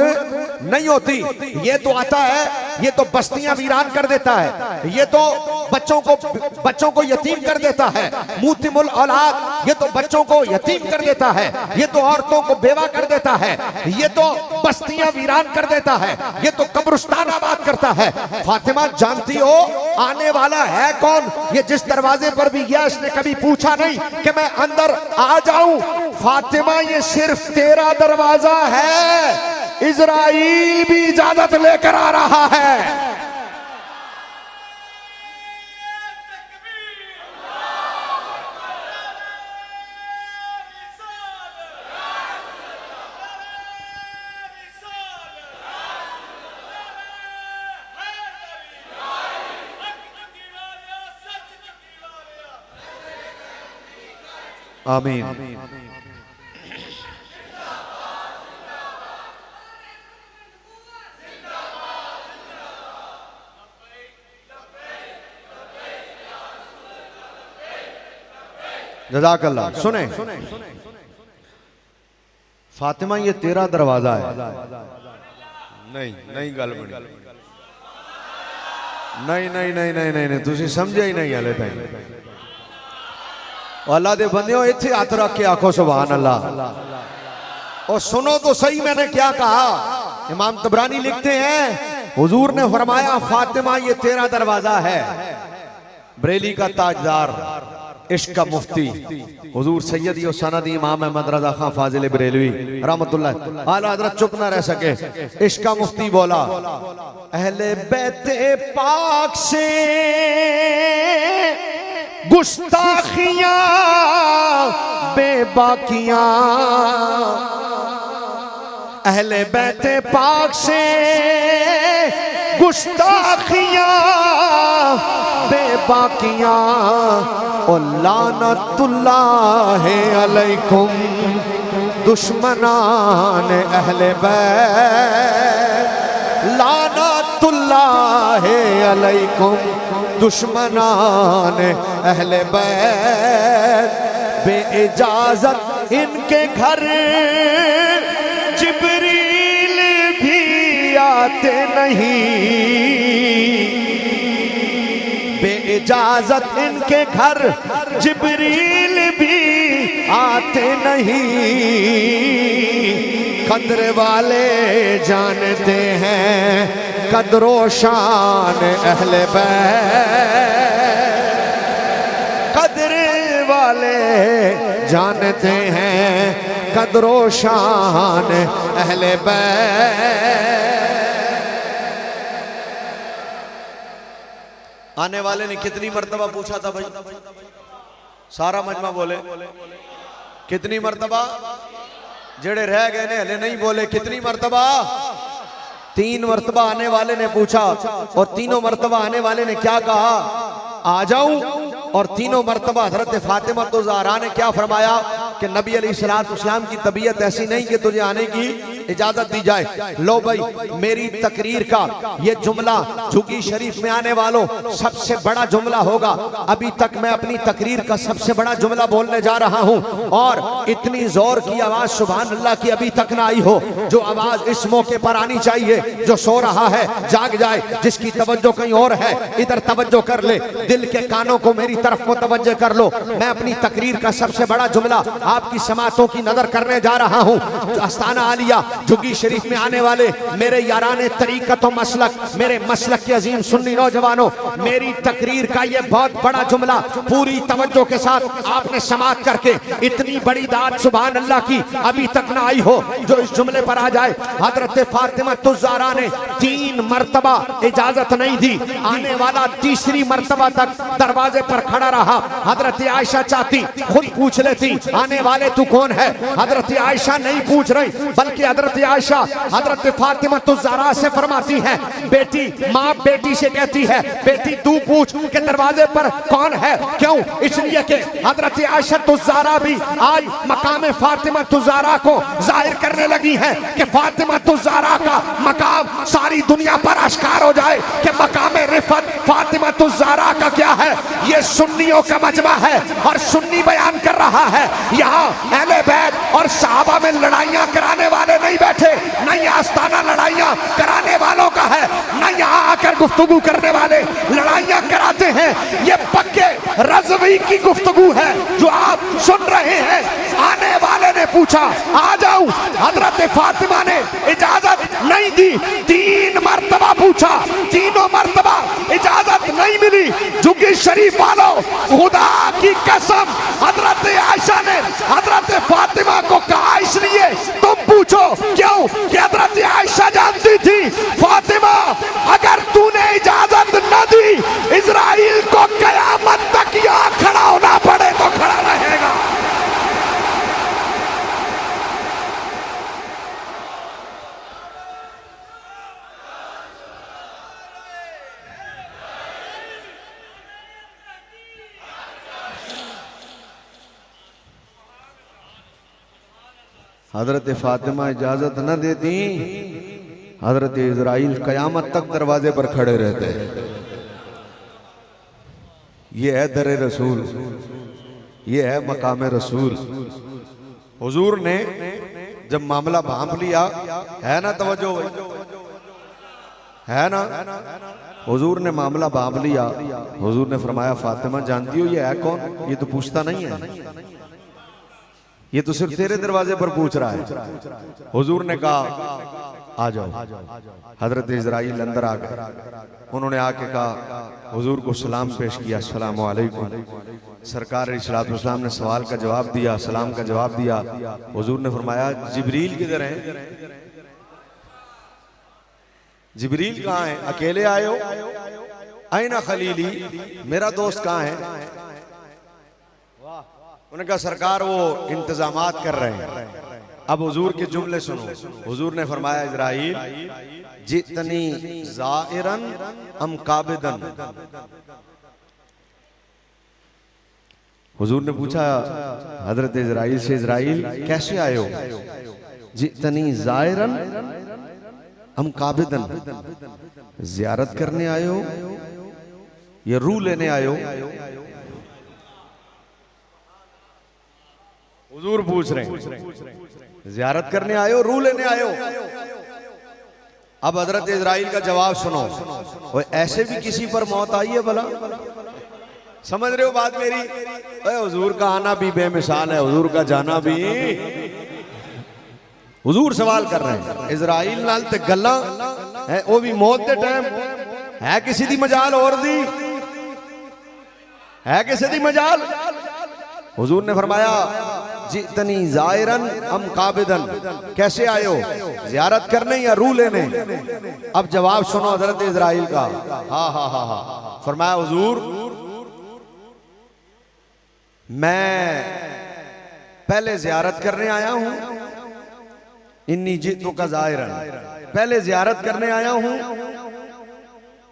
नहीं होती। ये तो आता है, ये तो बस्तियां वीरान कर देता है, ये तो बच्चों को यतीम कर देता है, मुतिमुल औलाद, ये तो बच्चों को यतीम कर देता है, ये तो औरतों को बेवा कर देता है, ये तो बस्तियां वीरान कर देता है, ये तो कब्रिस्तान आबाद करता है। फातिमा जानती हो आने वाला है कौन? ये जिस दरवाजे पर भी गया इसने कभी पूछा नहीं कि मैं अंदर आ जाऊं। फातिमा ये सिर्फ तेरा दरवाजा है, इजराइल भी इजाजत लेकर आ रहा है। आमीन। जज़ाकल्लाह। सुने, फातिमा ये तेरा दरवाजा है। नहीं गल बनी, नहीं तुसी समझे ही नहीं हले ताईं। अल्लाह दे बंदियों इत्थे हाथ रख के आखो सुभान अल्लाह। और सुनो तो सही मैंने क्या कहा। इमाम तबरानी लिखते हैं हुजूर ने फरमाया फातिमा ये तेरा दरवाजा है। बरेली का ताजदार, इश्क का मुफ्ती हुजूर सैयदी और सनदी इमाम अहमद रजा खां फाजिल बरेलवी रहमतुल्लाह आला हज़रत चुप ना रह सके। इश्क का मुफ्ती बोला, अहले बैते पाक से गुस्ताखियां बेबाकियां, अहले बैते पाक से गुस्ताखियां बेबाकियां, और लानतुल्लाह अलैकुम दुश्मनान अहले बैत लानतुल्लाह अलैकुम दुश्मनान अहले बैत बे इजाजत इनके घर जिब्रील भी आते नहीं, बे इजाजत इनके घर जिब्रील भी आते नहीं। कद्र वाले जानते हैं कद्रो शान अहले बैत, कद्र वाले जानते हैं कद्रो शान अहले बैत। आने वाले ने कितनी मर्तबा पूछा था भाई? सारा मजमा बोले कितनी मर्तबा? जेड़े रह गए ने हले नहीं बोले कितनी मर्तबा? 3 मर्तबा आने वाले ने पूछा और तीनों मर्तबा आने वाले ने क्या कहा? आ जाऊं। और तीनों मर्तबा हजरत फातिमा तो ज़हरा ने क्या फरमाया कि नबी अलैहिस्सलाम की तबीयत ऐसी नहीं कि तुझे आने की इजाजत दी जाए। लो भाई, मेरी तकरीर का ये जुमला झुग्गी शरीफ में आने वालों सबसे बड़ा जुमला होगा। अभी तक मैं अपनी तकरीर का सबसे बड़ा जुमला बोलने जा रहा हूं और इतनी जोर की आवाज सुभान अल्लाह की अभी तक ना आई हो। जो आवाज इस मौके पर आनी चाहिए, जो सो रहा है जाग जाए, जिसकी तवज्जो कहीं और है इधर तवज्जो कर ले, दिल के कानों को मेरी तरफ मुतवज्जह कर लो। मैं अपनी तकरीर का सबसे बड़ा जुमला आपकी समातों की नजर करने जा रहा हूं। आस्ताना आलिया झुग्गी शरीफ में आने वाले मेरे याराने तरीकत और मसलक, मेरे मसलक के अजीम सुन्नी नौजवानों, मेरी तकरीर का ये बहुत बड़ा जुमला पूरी तवज्जो के साथ आपने समात करके इतनी बड़ी दात सुभान अल्लाह की अभी तक ना आई हो, जो इस जुमले पर आ जाए। हजरत फातिमा तुज़्ज़ारा ने 3 मर्तबा इजाजत नहीं दी, आने वाला तीसरी मर्तबा तक दरवाजे पर खड़ा रहा। हजरत आयशा चाहती खुद पूछ लेती आने वाले तू कौन है। हजरत आयशा नहीं पूछ रही, बल्कि हजरत आयशा हजरत फातिमा तुज़्ज़ारा से फरमाती है, बेटी माँ बेटी से कहती है बेटी तू पूछ के दरवाजे पर कौन है। क्यों? इसलिए कि हजरत आयशा तुज़्ज़ारा भी आज मकाम फातिमा तुज़्ज़ारा को जाहिर करने लगी है कि फातिमा तुज़्ज़ारा का मकाम सारी दुनिया पर आश्कार हो जाए कि मकाम रिफत फातिमा तुज़्ज़ारा का क्या है। ये सुन्नियों का मजमा है और सुन्नी बयान कर रहा है। यहाँ अहले बैत और सहाबा में लड़ाइयाँ कराने वाले नहीं बैठे, नहीं आस्ताना लड़ाइयाँ कराने वालों का है, न यहाँ आकर गुफ्तगू करने वाले लड़ाइयाँ कराते हैं। ये पक्के रज़वी की गुफ्तगू है जो आप सुन रहे हैं। आने वाले ने पूछा आ जाऊं, हजरत फातिमा ने इजाजत नहीं दी। 3 मर्तबा पूछा, तीनों मर्तबा इजाजत नहीं मिली। झुग्गी शरीफ वालों, खुदा की कसम हजरत आयशा ने हजरत फातिमा को कहा इसलिए तुम पूछो क्यों कि हजरत आयशा जानती थी फातिमा अगर तूने इजाजत न दी इजराइल को कयामत तक यहाँ खड़ा होना पड़े तो खड़ा रहेगा। हजरत फातिमा इजाजत न देती, हजरत इजराइल कयामत तक दरवाजे पर खड़े रहते। ये है दरे रसूल, ये है मकाम रसूल। हुजूर ने जब मामला भांप लिया, है ना तवज्जो है ना, हुजूर ने मामला भांप लिया। हुजूर ने फरमाया फातिमा जानती हो ये है कौन? ये तो पूछता नहीं है, ये तो सिर्फ तेरे दरवाजे पर पूछ रहा है। हुजूर ने कहा आ जाओ। हजरत इजराइल अंदर आ गए। उन्होंने आके कहा, हुजूर को सलाम पेश किया, अस्सलामु अलैकुम। सरकार अलैहिस्सलाम ने सवाल का जवाब दिया, सलाम का जवाब दिया। हुजूर ने फरमाया जिब्रील किधर हैं? जिब्रील कहाँ है? अकेले आए हो? आइना खलीली, मेरा दोस्त कहाँ है? उन्होंने कहा सरकार वो इंतजामात कर रहे हैं। अब हुजूर के जुमले सुनो। हुजूर ने फरमाया इजराइल जितनी ज़ाइरन अम काबिदन। हुजूर ने पूछा हजरत इजराइल से, इजराइल कैसे आए हो? जितनी जायरन हम काबिदन, जियारत करने आए हो या रूह लेने आए हो? हुजूर पूछ रहे हैं जियारत करने आए हो, रूह लेने आए हो? अब हजरत इजराइल का जवाब सुनो। वो ऐसे भी किसी पर मौत आई है भला? समझ रहे हो बात मेरी? हुजूर का आना भी बेमिसाल है, हुजूर का जाना भी। हुजूर सवाल कर रहे हैं इजराइल नाल ते गल्लां है, वो भी मौत के टाइम है किसी दी मजाल और दी है किसी दी मजाल? हुजूर ने फरमाया जितनी जायरन हम काबिदन, कैसे आए हो? जियारत करने या रूह लेने? अब जवाब सुनो हजरत इजराइल का। हा हा हा हा। फरमाया हुजूर मैं पहले जियारत करने आया हूं, इन्नी जितों का जायरन, पहले जियारत करने आया हूं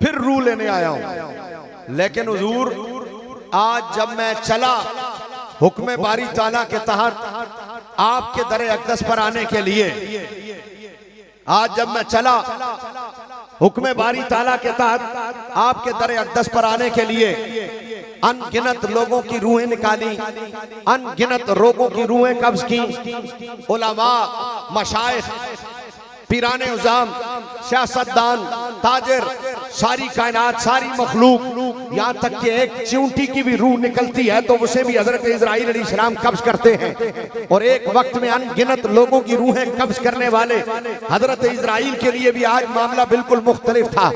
फिर रूह लेने आया हूं। लेकिन हुजूर आज जब मैं चला हुक्म बारी ताला के तहत आपके दर अक़दस पर आने के लिए, आज जब मैं चला हुक्म बारी ताला के तहत आपके दर अक़दस पर आने के लिए, अनगिनत लोगों की रूहें निकाली, अनगिनत लोगों की रूहें कब्ज की, उलमा, मशाइख, पीराने उज़ाम, सियासतदान, ताजिर, सारी कायनात, सारी मखलूक, यहाँ तक कि एक चींटी की भी रूह निकलती है तो उसे भी हजरत इजराइल अलैहिस्सलाम कब्ज करते हैं। और एक वक्त में अनगिनत लोगों की रूहें कब्ज करने वाले हजरत इजराइल के लिए भी आज मामला बिल्कुल मुख्तलिफ था।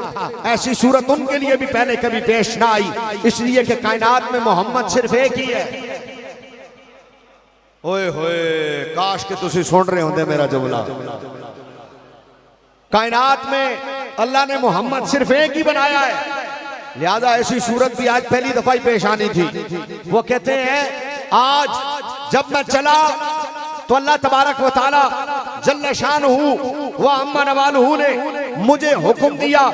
ऐसी सूरत उनके लिए भी पहले कभी पेश ना आई, इसलिए कि कायनात में मोहम्मद सिर्फ एक ही है। ओए होए, काश के तुसी सुन रहे होंगे मेरा जुमला। कायनात में अल्लाह ने मोहम्मद सिर्फ एक ही बनाया है, लिहाजा ऐसी सूरत भी आज पहली दफा ही पेश आनी थी। वो कहते हैं आज जब मैं चला तो अल्लाह तबारक व तआला जल्ल शानुहु व अम्मा नवालुहु ने मुझे हुक्म दिया,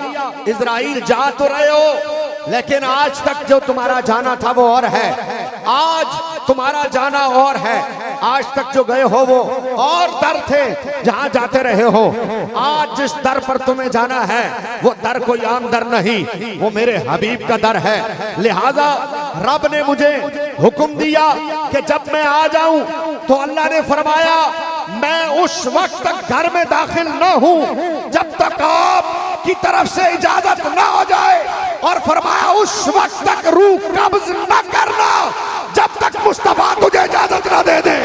इजराइल जा तो रहे हो लेकिन आज तक जो तुम्हारा जाना था वो और है, आज तुम्हारा जाना और है। आज तक जो गए हो वो और दर थे जहां जाते रहे हो, आज जिस दर पर तुम्हें जाना है वो दर कोई आम दर नहीं, वो मेरे हबीब का दर है। लिहाजा रब ने मुझे हुक्म दिया कि जब मैं आ जाऊं तो अल्लाह ने फरमाया मैं उस वक्त तक घर में दाखिल न हूं जब तक आप की तरफ से इजाजत ना हो जाए, और फरमाया उस वक्त तक रूह कब्ज न करना जब तक मुस्तफा तुझे इजाजत ना दे दे।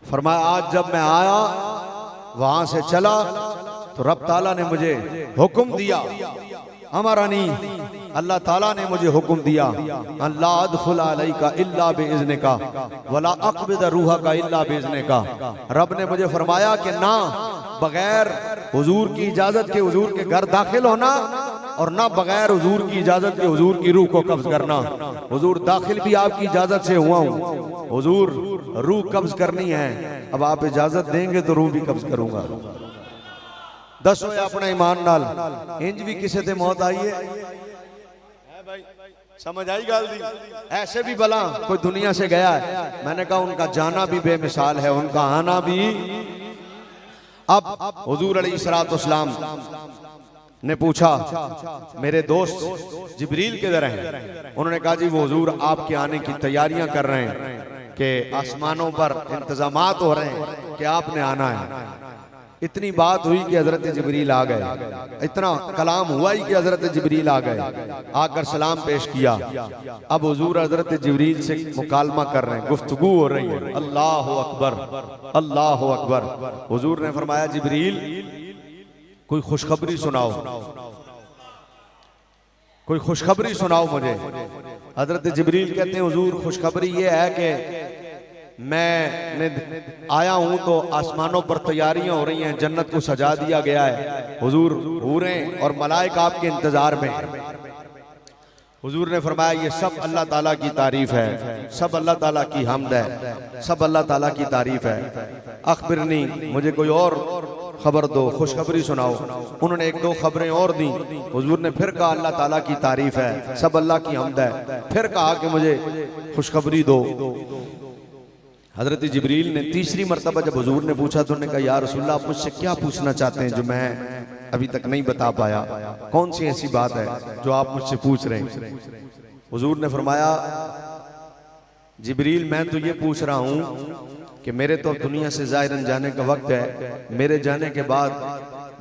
फरमाया आज जब मैं आया वहां से चला तो रब ताला ने मुझे हुक्म दिया, अमरानी, अल्लाह ताला ने मुझे हुक्म दिया, अल्ला अदखुल अलैका इल्ला बिइज़्निका वला अक़बिद रूहका इल्ला बिइज़्निका। रब ने मुझे फरमाया कि ना बगैर हुजूर की इजाजत के हुजूर के घर दाखिल होना और ना बगैर हुजूर की इजाजत के हुजूर की रूह को कब्ज करना। हुजूर दाखिल भी आपकी इजाजत से हुआ हूँ, हुजूर रूह कब्ज करनी है, अब आप इजाजत देंगे तो रूह भी कब्ज करूंगा। दसो अपने ईमान नाल इंज भी किसी से मौत आई है भाई? समझ आई गल दी? ऐसे भी भला कोई दुनिया से गया है? मैंने कहा उनका जाना भी बेमिसाल है, उनका आना भी। अब हुजूर अलैहिस्सलाम ने पूछा मेरे दोस्त जिब्रील किधर हैं? उन्होंने कहा जी वो हुजूर आपके आने की तैयारियां कर रहे हैं कि आसमानों पर इंतजामात हो रहे हैं कि आपने आना है। इतनी बात हुई कि हजरत जिब्रील आ गए, इतना कलाम हुआ ही कि हजरत जिब्रील आ गए, आकर सलाम पेश किया। अब हुजूर हजरत जिब्रील से मुकालमा कर रहे हैं, गुफ्तगू हो रही है। अल्लाह अकबर, अल्लाह अकबर। हुजूर ने फरमाया जिब्रील कोई खुशखबरी सुनाओ, कोई खुशखबरी सुनाओ मुझे। हजरत जिब्रील कहते हैं हुजूर खुशखबरी ये है कि मैं आया हूं तो आसमानों पर तैयारियां हो रही हैं, जन्नत को सजा दिया गया है। हुजूर हूरें और मलाइका आपके इंतजार में हैं। हुजूर ने फरमाया ये सब अल्लाह ताला की तारीफ है, सब अल्लाह ताला की हम्द है, सब अल्लाह ताला की तारीफ है। अखबिरनी, मुझे कोई और खबर दो, खुशखबरी सुनाओ। उन्होंने एक दो खबरें और दी। हुजूर ने फिर कहा अल्लाह ताला की तारीफ है, सब अल्लाह की हम्द है। फिर कहा कि मुझे खुशखबरी दो। हजरत जिब्रील ने तीसरी मरतबा जब हुजूर ने पूछा तो उन्होंने कहा या रसूलल्लाह आप मुझसे क्या पूछना चाहते हैं जो मैं अभी तक नहीं बता पाया, कौन सी ऐसी बात है जो आप मुझसे पूछ रहे हैं। हुजूर ने फरमाया जिब्रील मैं तो ये पूछ रहा हूं कि मेरे तो दुनिया से ज़ाहिरन जाने का वक्त है, मेरे जाने के बाद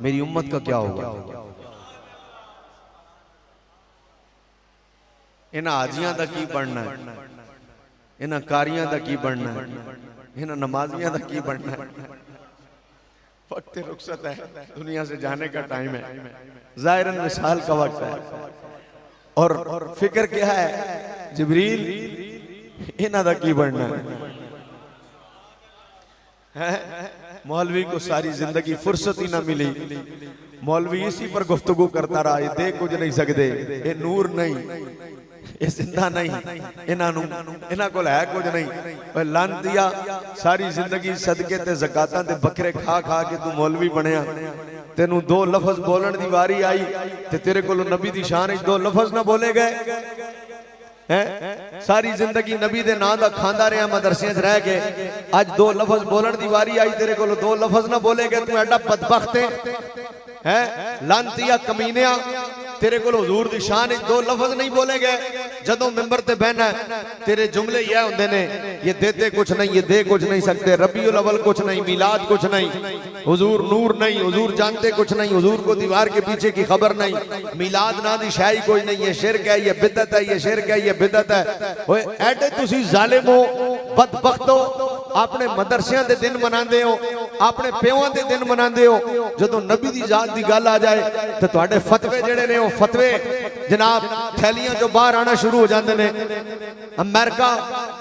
मेरी उम्मत का क्या होगा। इन्हें हाजियां दा की बनना है, इन्हें कारियां दा की बनना है, इन्हें नमाजियां दा की बनना है। वक्त रुखसत है, दुनिया से जाने का टाइम है, ज़ाहिरन विसाल का वक्त है। और फिक्र क्या है जिब्रील इन्हां दा की बनना है। मौलवी को सारी जिंदगी फुर्सत ही ना मिली, मौलवी इसी पर गुफ्तगू करता रहा, ये देख कुछ नहीं सकते, ये नूर नहीं, ये जिंदा नहीं, इन्हां कोल है कुछ नहीं। लन दिया सारी जिंदगी सदके ते ज़कातां ते बकरे खा खा के तू मौलवी बनया, तेनू दो लफज बोलन दी वारी आई ते तेरे कोल नबी दी शान विच दो लफज ना बोले गए हैं। सारी जिंदगी नबी दे नां दा खांदा रहा, मदरसे च रह के अज दो लफज बोलन दी वारी आई, तेरे कोल दो लफज ना बोले गए, तू एडा बदबख्त है लानतिया कमीनिया, तेरे को हुजूर दी शान दो लफज नहीं बोले गए। जदों मिंबर ते बहना तेरे जुमले यह होंदे ने, ये देते कुछ नहीं, ये दे कुछ नहीं सकते, रबीउल अव्वल कुछ नहीं, मिलाद कुछ नहीं, हुजूर नूर नहीं, हुजूर जानते कुछ नहीं, हुजूर को दीवार के पीछे की खबर नहीं, मिलाद ना दी शाही कोई नहीं, ये शिरक है, ये बिदअत है, ये शिरक है, ये बिदअत है। ओए एडे तुसी जालिमो बदबख्तो अपने मदरसियां दे दिन मनांदे हो, अपने प्योआं दे दिन मनांदे हो, जदों नबी दी जात दी गल आ जाए तो तुहाडे फतवे जेड़े ने फतवे जनाब थैलियां जो बाहर आना शुरू हो जाते हैं। अमेरिका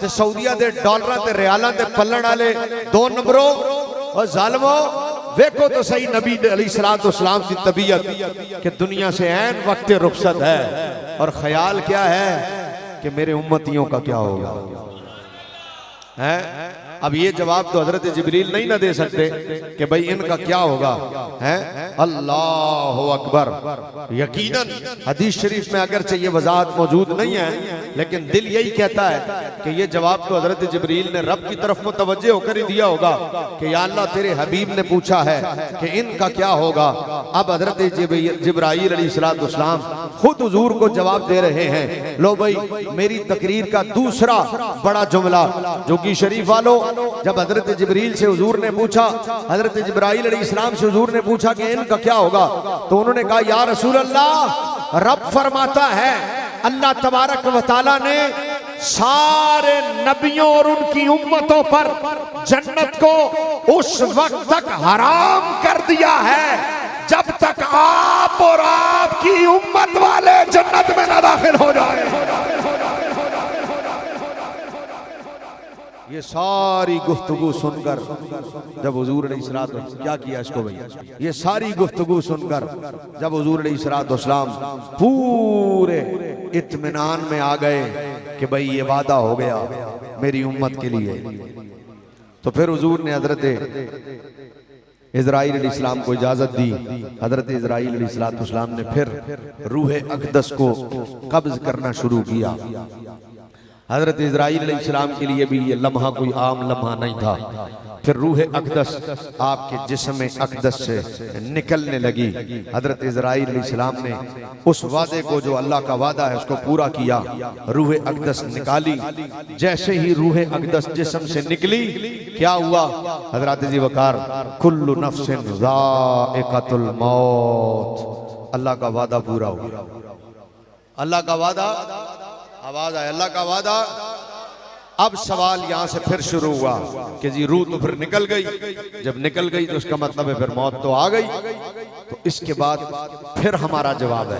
ते सऊदीया दे डॉलरां ते रियालां ते पल्लण वाले दो नंबरों और जालिमो देखो तो सही नबी अलैहिस्सलाम की तबीयत कि दुनिया से ऐन वक्त रुखसत है और ख्याल क्या है कि मेरे उम्मतियों का क्या होगा है। अब ये जवाब तो हजरत जिब्रील नहीं ना दे सकते कि भाई इनका क्या होगा है। अल्लाह अकबर। यकीनन हदीस शरीफ में अगर चाहिए वजाहत मौजूद नहीं है, लेकिन दिल यही कहता है कि ये जवाब तो हजरत जिब्रील ने रब की तरफ मुतवज्जे होकर ही दिया होगा कि या अल्लाह तेरे हबीब ने पूछा है कि इनका क्या होगा। अब हजरत जिब्राईल अलैहिस्सलाम खुद हुजूर को जवाब दे रहे हैं। लो भाई मेरी तकरीर का दूसरा बड़ा जुमला जो कि शरीफ वालों, जब हजरत जिब्रील से हुजूर ने पूछा, हजरत जिब्राईल अलैहिस्सलाम से हुजूर ने पूछा कि इनका क्या होगा, तो उन्होंने कहा या रसूल अल्लाह, रब फरमाता है अल्लाह तबारक व तआला ने सारे नबियों और उनकी उम्मतों पर जन्नत को उस वक्त तक हराम कर दिया है जब तक आप और आपकी उम्मत वाले जन्नत में ना दाखिल हो जाए। ये सारी गुफ्तगू सुनकर जब हुजूर अलैहिस्सलाम क्या किया इसको भाई, ये सारी गुफ्तगू सुनकर जब हुजूर अलैहिस्सलाम पूरे इत्मीनान में आ गए कि भाई ये वादा हो गया मेरी उम्मत के लिए, तो फिर हुजूर ने हजरत इज़राइल अलैहिस्सलाम को इजाजत दी। हजरत इज़राइल अलैहिस्सलाम ने फिर रूह अक़दस को कब्ज करना शुरू किया। हजरत इज़राइल अलैहिस्सलाम के लिए भी ये लम्हा कोई आम लम्हा नहीं था। फिर रूह अक़दस आपके जिस्म अक़दस से निकलने लगी। हजरत इज़राइल अलैहिस्सलाम ने उस वादे को, जो अल्लाह का वादा है, उसको पूरा किया। रूह अक़दस निकाली। जैसे ही रूह अक़दस जिस्म से निकली, क्या हुआ? हजरत जी वकार, कुल्लु नफ्सिन ज़ाइक़तुल मौत, अल्लाह का वादा पूरा हो गया। अल्लाह का वादा, आवाज आए, अल्लाह का वादा। अब सवाल यहां से फिर शुरू हुआ कि जी रूह तो फिर निकल गई। जब निकल गई तो उसका मतलब है फिर मौत तो आ गई। तो इसके बाद फिर हमारा जवाब है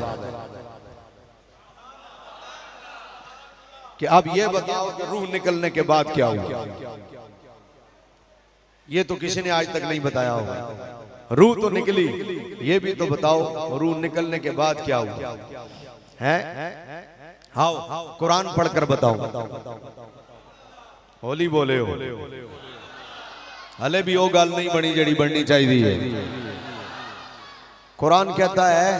कि अब ये बताओ कि रूह निकलने के बाद क्या हुआ। ये तो किसी ने आज तक नहीं बताया होगा। रूह तो निकली, ये भी तो बताओ रूह निकलने के बाद क्या हुआ है? हाँ, कुरान पढ़कर बताओ। होली बोले हो, हले भी वो गल नहीं बनी जड़ी बननी चाहिए। कुरान कहता है,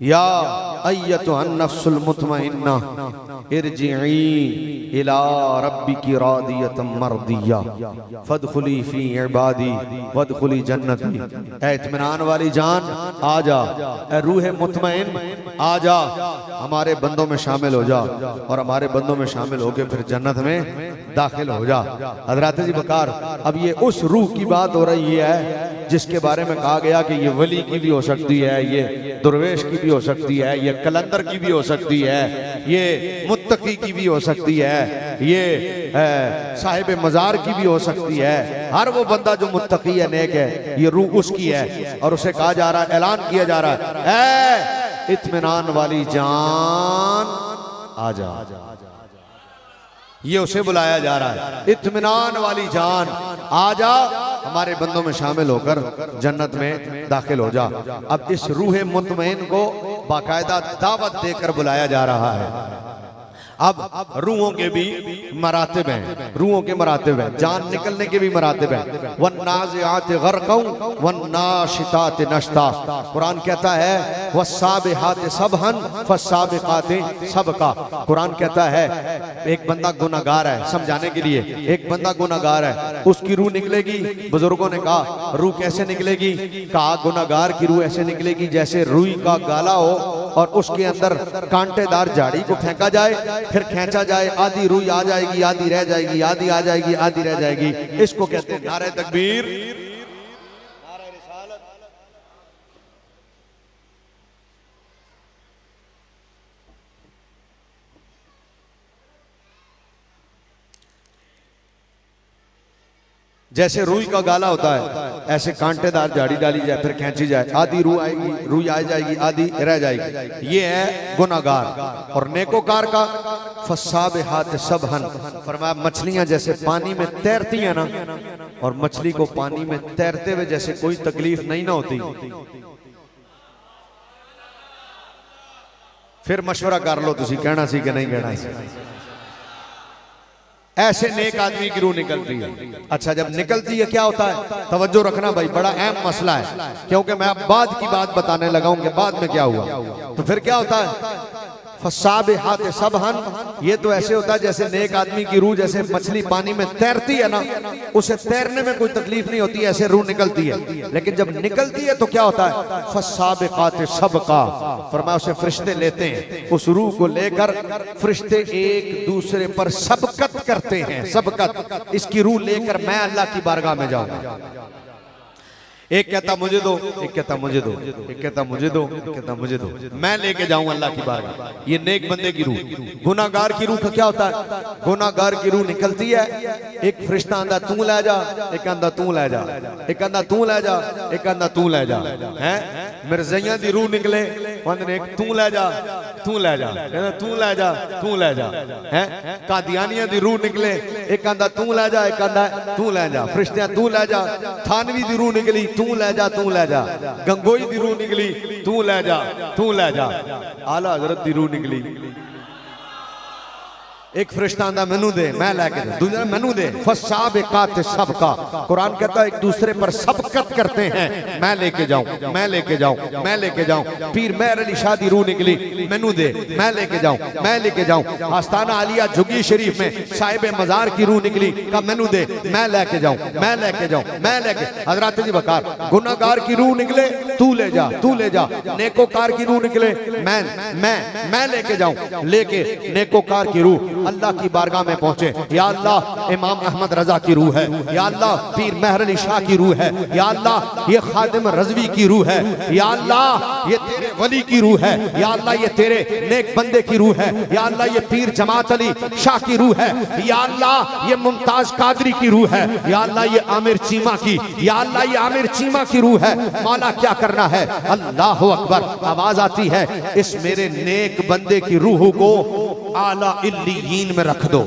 या अय्यतुहन नफ्सुल मुतमइन्ना इरजिई इला रब्बिकी रादियतम मर्दिया फदखुली फी इबादी वदखुली जन्नती। ऐ इत्मीनान वाली जान आ जा, ऐ रूह मुतमइन आ जा, हमारे बंदों में शामिल हो जा और हमारे बंदों में शामिल होके फिर जन्नत में दाखिल हो जा। हज़रत जी बकार, अब ये उस रूह की बात हो रही है जिसके बारे में कहा गया कि ये वली की भी हो सकती है, ये दुर्वेश की भी हो सकती है, ये कलंदर की भी हो सकती है, ये मुत्तकी की भी हो सकती है, ये साहिब मजार की भी हो सकती है। हर वो बंदा जो मुत्तकी है, नेक है, ये रूह उसकी है। और उसे कहा जा रहा है, ऐलान किया जा रहा है, इत्मीनान वाली जान आ जा। ये उसे बुलाया जा रहा है, इत्मीनान वाली जान आ जा, हमारे बंदों में शामिल होकर जन्नत में दाखिल हो जा। अब इस रूह मुतमईन को बाकायदा दावत देकर बुलाया जा रहा है। अब रूहों के भी मरातिब हैं, रूहों के मरातिब हैं, जान निकलने के भी मरातिब हैं। वन्नाज़िआति ग़रक़न वन्नाशिताति नश्ता। कुरान कहता है वस्साबिहाति सबहन फस्साबिक़ाति सबका। कुरान कहता है एक बंदा गुनाहगार है, समझाने के लिए, एक बंदा गुनाहगार है, उसकी रूह निकलेगी। बुजुर्गों ने कहा रूह कैसे निकलेगी? कहा गुनाहगार की रूह ऐसे निकलेगी जैसे रुई का गाला हो और उसके अंदर कांटेदार झाड़ी को फेंका जाए, फिर खींचा जाए, आधी रुई आ जाएगी, आधी रह जाएगी, आधी आ जाएगी, आधी रह जाएगी। इसको कहते हैं नारे तकबीर, नारे रिसालत। जैसे रुई का गाला होता है, ऐसे कांटेदार झाड़ी डाली जाए, फिर खींची जाए, आधी रूह आएगी, रुई आ जाएगी, आधी रह जाएगी। ये है गुनाहगार। और नेकोकार का फस्साबिहात सबहन, फरमाया मछलियां जैसे पानी में तैरती हैं ना, और मछली को पानी में तैरते हुए जैसे कोई तकलीफ नहीं ना होती। फिर मशवरा कर लो, तुसी कहना सी कि नहीं कहना सी। ऐसे नेक आदमी की रूह निकलती है। अच्छा, जब निकलती है क्या होता है? तवज्जो रखना भाई, बड़ा अहम मसला है, क्योंकि मैं अब बाद की बात बताने लगा हूं कि बाद में क्या हुआ। तो फिर क्या होता है? फस्साबिहात सबहन, ये तो ऐसे होता है जैसे नेक आदमी की रूह जैसे मछली पानी में तैरती है ना, उसे तैरने में कोई तकलीफ नहीं होती, ऐसे रूह निकलती है। लेकिन जब निकलती है तो क्या होता है? फस्साबिकात सबका, फरमाया उसे फरिश्ते लेते हैं, उस रूह को लेकर फरिश्ते एक दूसरे पर सबकत करते हैं। सबकत, इसकी रूह लेकर मैं अल्लाह की बारगाह में जाऊंगा। एक कहता मुझे दो, एक कहता मुझे दो, एक कहता मुझे दो, एक कहता मुझे दो, मैं लेके जाऊं अल्लाह की बारगाह। ये नेक बंदे की रूह। गुनाहगार की रूह का क्या होता है? गुनाहगार की रूह निकलती है, एक फरिश्ता आंदा तू ले जा, एक आंदा तू ले जा, एक आंदा तू ले जा, एक आंदा तू ले जा। हैं मिर्ज़ैया दी रूह निकले, वंदे एक तू ले जा, तू ले जा, कहंदा तू ले जा, तू ले जा। हैं कादियानिया दी रूह निकले, एक आंदा तू ले जा, एक आंदा तू ले जा। फरिश्ते तू ले जा। थानवी दी रूह निकली, तू ले जा, तू ले जा। गंगोई दी रूह निकली, तू ले जा, तू ले जा। आला हजरत दी रूह निकली, एक फरिश्ता आंदा मैनू दे, मैं लेके दे, दूसरा मैनू दे। फसाबिकात सबका, कुरान कहता है एक दूसरे पर सबकत करते हैं, मैं लेके जाऊं, मैं लेके जाऊं, मैं लेके जाऊं। पीर मेहर अली शाह दी रूह निकली, मैनू दे, मैं लेके जाऊं, मैं लेके जाऊं। आस्ताना आलिया झुग्गी शरीफ में साहिब मजार की रूह निकली, कहा मैनू दे, मैं लेके जाऊं, मैं लेके जाऊं, मैं लेके। हजरत जी बकार गुनाहगार की रूह निकले, तू ले जा, तू ले जा। नेकोकार की रूह निकले, मैं लेके जाऊं, लेके नेकोकार की रूह अल्लाह की बारगाह में पहुंचे। या अल्लाह इमाम अहमद रजा की रूह है, या अल्लाह पीर मेहर अली शाह की रूह है, या अल्लाह ये खादिम रजवी की रूह है, या अल्लाह ये तेरे वली की रूह है, या अल्लाह ये तेरे नेक बंदे की रूह है, या अल्लाह ये पीर जमात अली शाह की रूह है, या अल्लाह ये मुमताज कादरी की रूह है, या अल्लाह ये आमिर चीमा की, या अल्लाह ये आमिर चीमा की रूह है। मौला क्या करना है? अल्लाह अकबर। आवाज आती है इस मेरे नेक बंदे की रूह को आला इल्लीयीन में रख दो।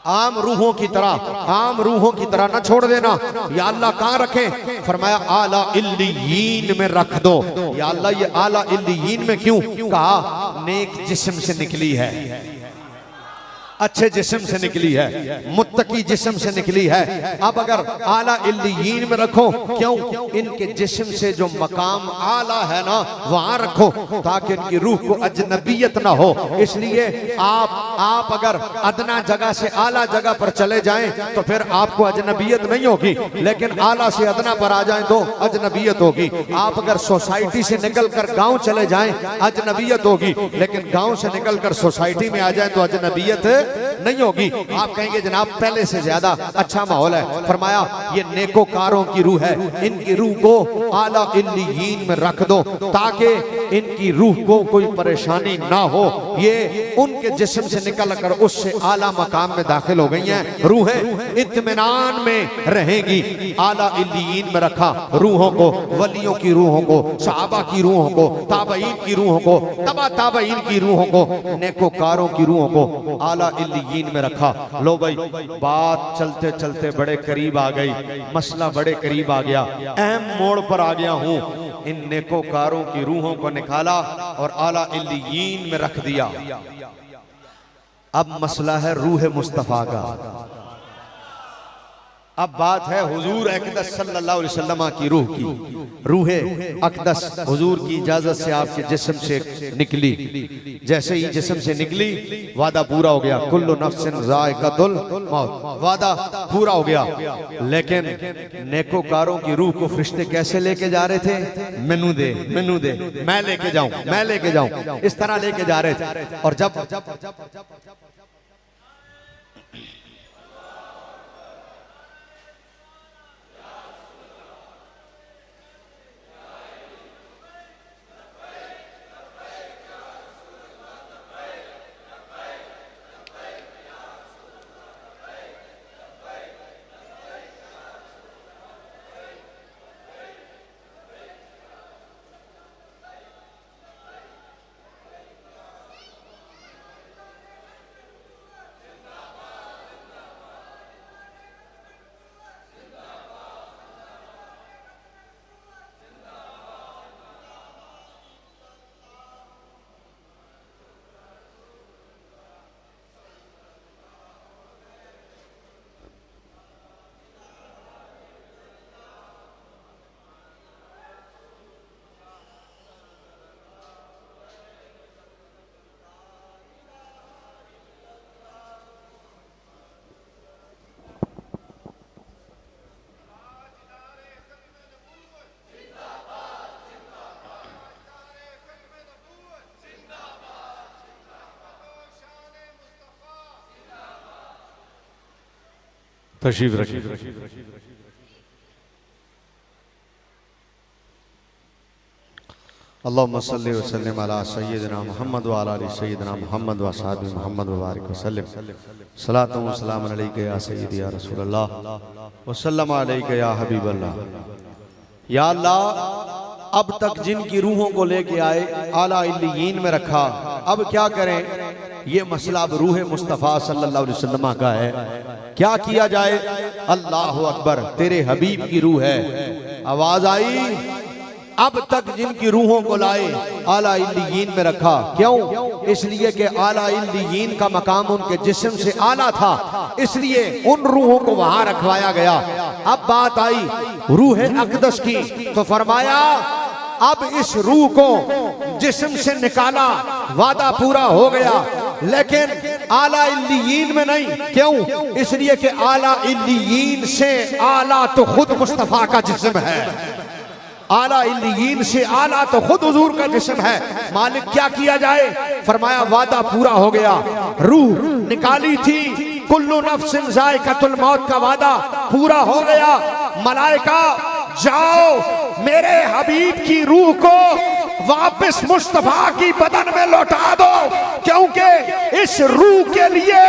आम रूहों की तरह, आम रूहों की तरह ना छोड़ देना। या अल्लाह कहाँ रखें? फरमाया आला इल्लीयीन में रख दो। या अल्लाह ये आला इल्लीयीन में क्यों? कहा नेक जिस्म से निकली है, अच्छे जिस्म से निकली है, मुत्तकी जिस्म से निकली है। अब अगर आला इल्लीयीन में रखो, क्यों? इनके जिस्म से जो मकाम आला है ना वहां रखो, ताकि इनकी रूह को अजनबियत ना हो। इसलिए आप अगर अदना जगह से आला जगह पर चले जाएं तो फिर आपको अजनबियत नहीं होगी, लेकिन आला से अदना पर आ जाएं तो अजनबियत होगी। आप अगर सोसाइटी से निकल कर गाँव चले जाएं अजनबियत होगी, लेकिन गाँव से निकल कर सोसाइटी में आ जाए तो अजनबियत नहीं होगी। आप कहेंगे जनाब पहले से ज्यादा अच्छा माहौल है। फरमाया ये नेकोकारों की रूह है, इनकी रूह को आला इल्लीयीन में रख दो, ताकि इनकी रूह को कोई परेशानी ना हो। ये उनके जिस्म से निकल कर उससे आला मकाम में दाखिल हो गई हैं। रूहें इत्मीनान में रहेंगी। आला इल्लीयीन में रखा रूहों को, वलियों की रूहों को, सहाबा की रूहों को, ताबईन की रूहों को, तबा ताबईन की रूहों को, नेकोकारों की रूहों को आला इल्लीयीन में रखा। लो भाई बात चलते चलते बड़े करीब आ गई, मसला बड़े करीब आ गया, अहम मोड़ पर आ गया हूं। इन नेकोकारों की रूहों को निकाला और आला इल्लीयीन में रख दिया। अब मसला है रूह मुस्तफा का। अब बात है हुजूर अक़दस सल्लल्लाहु अलैहि वसल्लम की रूह की। रूह अक़दस हुजूर की इजाजत से आपके जिस्म से निकली। जैसे ही जिस्म से निकली वादा पूरा हो गया, कुल्लु नफ्सिन ज़ाइक़तुल मौत, वादा पूरा हो गया। लेकिन नेकोकारों की रूह को फरिश्ते कैसे लेके जा रहे थे? मैनू दे, मैनू दे, मैं लेके जाऊं, मैं लेके जाऊं, इस तरह लेके जा रहे थे। और जब तशरीफ रखिए। अल्लाहुम्मा सल्लि व सल्लिम अला सय्यिदिना मुहम्मद व अला आलि सय्यिदिना मुहम्मद व असहाबि मुहम्मद व बारिक व सल्लिम। सलातु व सलाम अलैका या सय्यिदी या रसूलल्लाह व सल्लम अलैका या हबीबल्लाह। या अल्लाह अब तक जिनकी रूहों को लेके आए आला इल्लीयीन में रखा, अब क्या करें? ये मसला अब रूह मुस्तफ़ा सल्लल्लाहु अलैहि वसल्लम का है, क्या किया जाए? अल्लाह अकबर, तेरे हबीब की रूह है। आवाज आई अब तक जिनकी रूहों को लाए आला इल्लियीन में रखा। क्यों? इसलिए कि आला इल्लियीन का मकाम उनके जिस्म से आला था, इसलिए उन रूहों को वहां रखवाया गया। अब बात आई रूह अक़दस की, तो फरमाया अब इस रूह को जिस्म से निकाला, वादा पूरा हो गया, लेकिन आला इल्लियीन में नहीं। क्यों? इसलिए कि आला इल्लियीन से आला तो खुद मुस्तफा का जिस्म है, आला इल्लियीन से आला तो खुद हुजूर का जिस्म है। मालिक क्या किया जाए? फरमाया वादा पूरा हो गया। रूह निकाली थी, कुल्लु नफ्सिन ज़ाइक़तुल मौत का वादा पूरा हो गया। मलाइका जाओ मेरे हबीब की रूह को वापस मुस्तफा की बदन में लौटा दो, क्योंकि इस रूह के लिए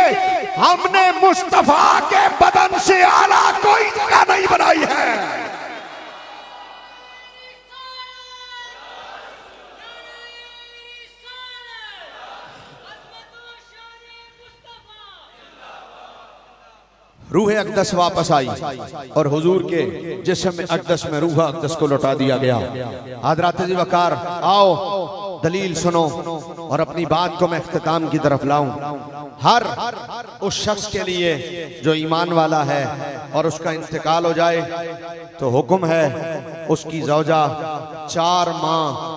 हमने मुस्तफा के बदन से आला कोई जगह नहीं बनाई है। रूह अक़दस वापस आई और हुजूर के जिस्म अक़दस में रूह अक़दस को लौटा दिया गया। हज़रात जी वक़ार आओ दलील सुनो और अपनी बात को मैं इख्तिताम की तरफ लाऊं। हर उस शख्स के लिए जो ईमान वाला है और उसका इंतकाल हो जाए तो हुक्म है उसकी ज़ौजा 4 माह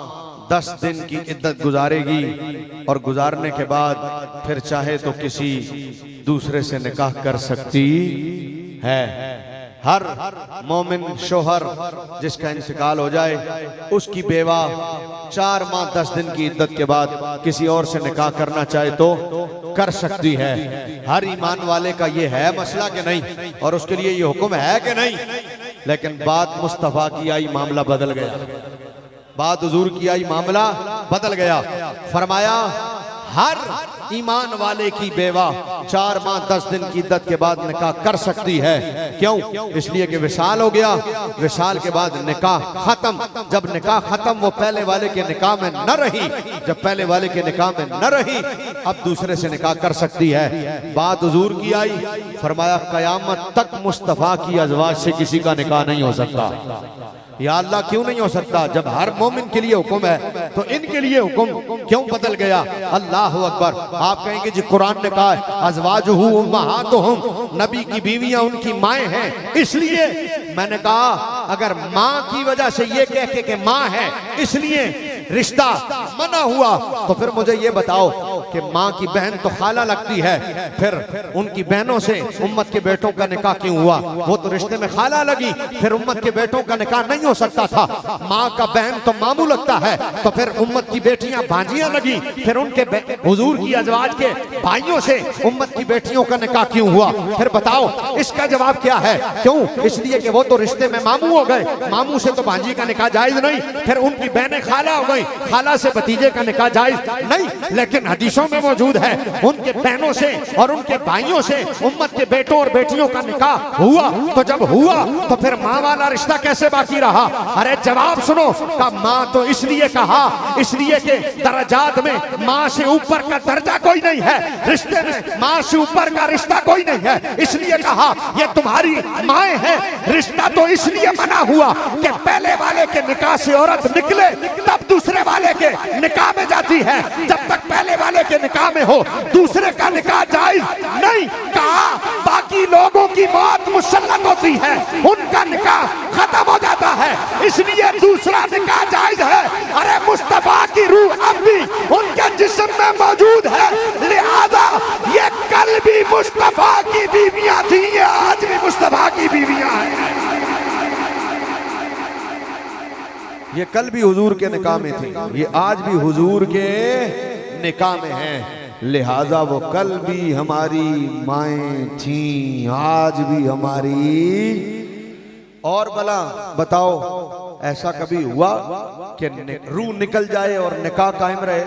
10 दिन की इद्दत गुजारेगी और गुजारने के बाद फिर चाहे तो किसी दूसरे से निकाह कर सकती है। हर मोमिन शोहर जिसका इंतकाल हो जाए उसकी बेवा 4 माह 10 दिन की इद्दत के बाद किसी और से निकाह करना चाहे तो कर सकती है। हर ईमान वाले का ये है मसला कि नहीं, और उसके लिए ये हुक्म है कि नहीं। लेकिन बात मुस्तफा की आई, मामला बदल गया। बात हुजूर की आई, मामला बदल गया। फरमाया हर ईमान वाले की बेवा 4 माह 10 दिन की इद्दत के बाद निकाह कर सकती है। क्यों? इसलिए कि विसाल हो गया, विसाल के बाद निकाह खत्म। जब निकाह खत्म वो पहले वाले के निकाह में न रही, जब पहले वाले के निकाह में न रही अब दूसरे से निकाह कर सकती है। बात हुजूर की आई, फरमाया क़यामत तक मुस्तफा की अज़वाज से किसी का निकाह नहीं हो सकता। या अल्लाह क्यों नहीं हो सकता? जब हर मोमिन के लिए हुक्म है तो इनके लिए हुक्म क्यों बदल गया? अल्लाह अकबर। आप कहेंगे जी कुरान ने कहा अज़वाजुहु उम्महातुहुम, नबी की बीवियां उनकी माएँ हैं। इसलिए मैंने कहा अगर माँ की वजह से ये कह के कि माँ है इसलिए रिश्ता मना हुआ तो फिर मुझे ये बताओ कि माँ की बहन तो खाला लगती है, फिर उनकी बहनों से उम्मत के बेटों का निकाह क्यों हुआ? वो तो रिश्ते में खाला लगी, फिर उम्मत के बेटों का निकाह नहीं हो सकता था। माँ का बहन तो मामू लगता है, तो फिर उम्मत की बेटियां भांजियां लगी, फिर उनके हुजूर की अज़वाज के भाइयों से उम्मत की बेटियों का निकाह क्यों हुआ? फिर बताओ इसका जवाब क्या है? क्यों? इसलिए कि वो तो रिश्ते में मामू हो गए, मामू से तो भांजी का निकाह जायज नहीं, फिर उनकी बहनें खाला हो गई, खाला से भतीजे का निकाह जायज नहीं। लेकिन हदीसों में मौजूद है उनके बहनों से और उनके भाइयों से उम्मत के बेटों और बेटियों का निकाह हुआ। तो जब हुआ तो फिर माँ वाला रिश्ता कैसे बाकी रहा? अरे जवाब सुनो का माँ तो इसलिए कहा, इसलिए कि दर्जात में माँ से ऊपर का दर्जा कोई नहीं है, रिश्ते में माँ से ऊपर का रिश्ता कोई नहीं है, इसलिए कहा ये तुम्हारी माएँ हैं। रिश्ता तो इसलिए बना हुआ कि पहले वाले के निकाह से औरत निकले तब दूसरे वाले के निकाह में जाती है। जब तक पहले वाले के निकाह में हो दूसरे का निकाह जायज नहीं। कहा बाकी लोगों की मौत मुसल्लत होती है, उनका निकाह खत्म हो जाता है, इसलिए दूसरा निकाह जायज है। अरे मुस्तफा की रूह अब भी उनके जिस्म में मौजूद है, लिहाजा ये कल भी मुस्तफा की बीवियां थी, ये आज भी मुस्तफा की बीवियां हैं। ये कल भी हुजूर के निकाह में थी, ये आज भी हुजूर के निकाह में हैं। लिहाजा वो कल भी हमारी माएँ थीं, आज भी हमारी। और भला बताओ ऐसा कभी हुआ कि रूह निकल जाए और निकाह कायम रहे?